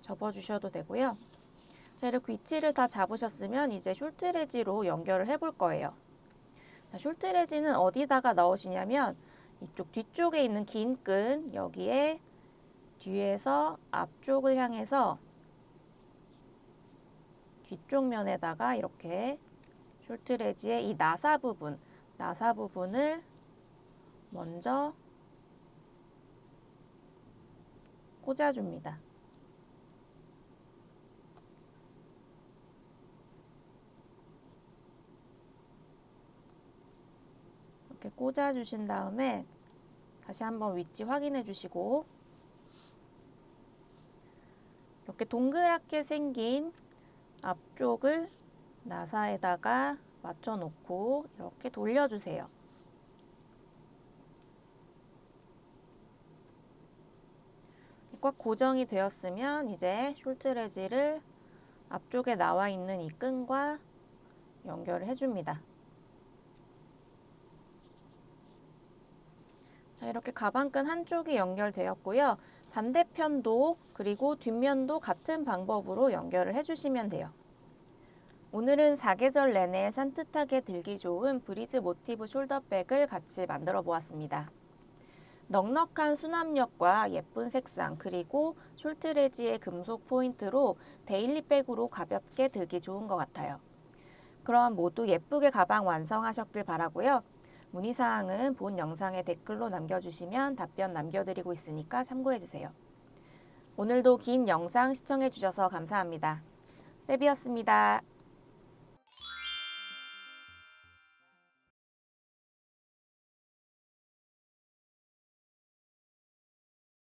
접어주셔도 되고요. 자, 이렇게 위치를 다 잡으셨으면 이제 숄트레지로 연결을 해볼 거예요. 자, 숄트레지는 어디다가 넣으시냐면 이쪽 뒤쪽에 있는 긴 끈 여기에 뒤에서 앞쪽을 향해서 뒤쪽 면에다가 이렇게 숄트레지의 이 나사 부분을 먼저 꽂아줍니다. 이렇게 꽂아주신 다음에 다시 한번 위치 확인해 주시고 이렇게 동그랗게 생긴 앞쪽을 나사에다가 맞춰 놓고 이렇게 돌려주세요. 꽉 고정이 되었으면 이제 숄트레지를 앞쪽에 나와 있는 이 끈과 연결을 해줍니다. 자, 이렇게 가방끈 한쪽이 연결되었고요. 반대편도 그리고 뒷면도 같은 방법으로 연결을 해주시면 돼요. 오늘은 사계절 내내 산뜻하게 들기 좋은 브리즈 모티브 숄더백을 같이 만들어 보았습니다. 넉넉한 수납력과 예쁜 색상 그리고 숄트레지의 금속 포인트로 데일리백으로 가볍게 들기 좋은 것 같아요. 그럼 모두 예쁘게 가방 완성하셨길 바라고요. 문의사항은 본 영상에 댓글로 남겨주시면 답변 남겨드리고 있으니까 참고해주세요. 오늘도 긴 영상 시청해주셔서 감사합니다. 세비였습니다.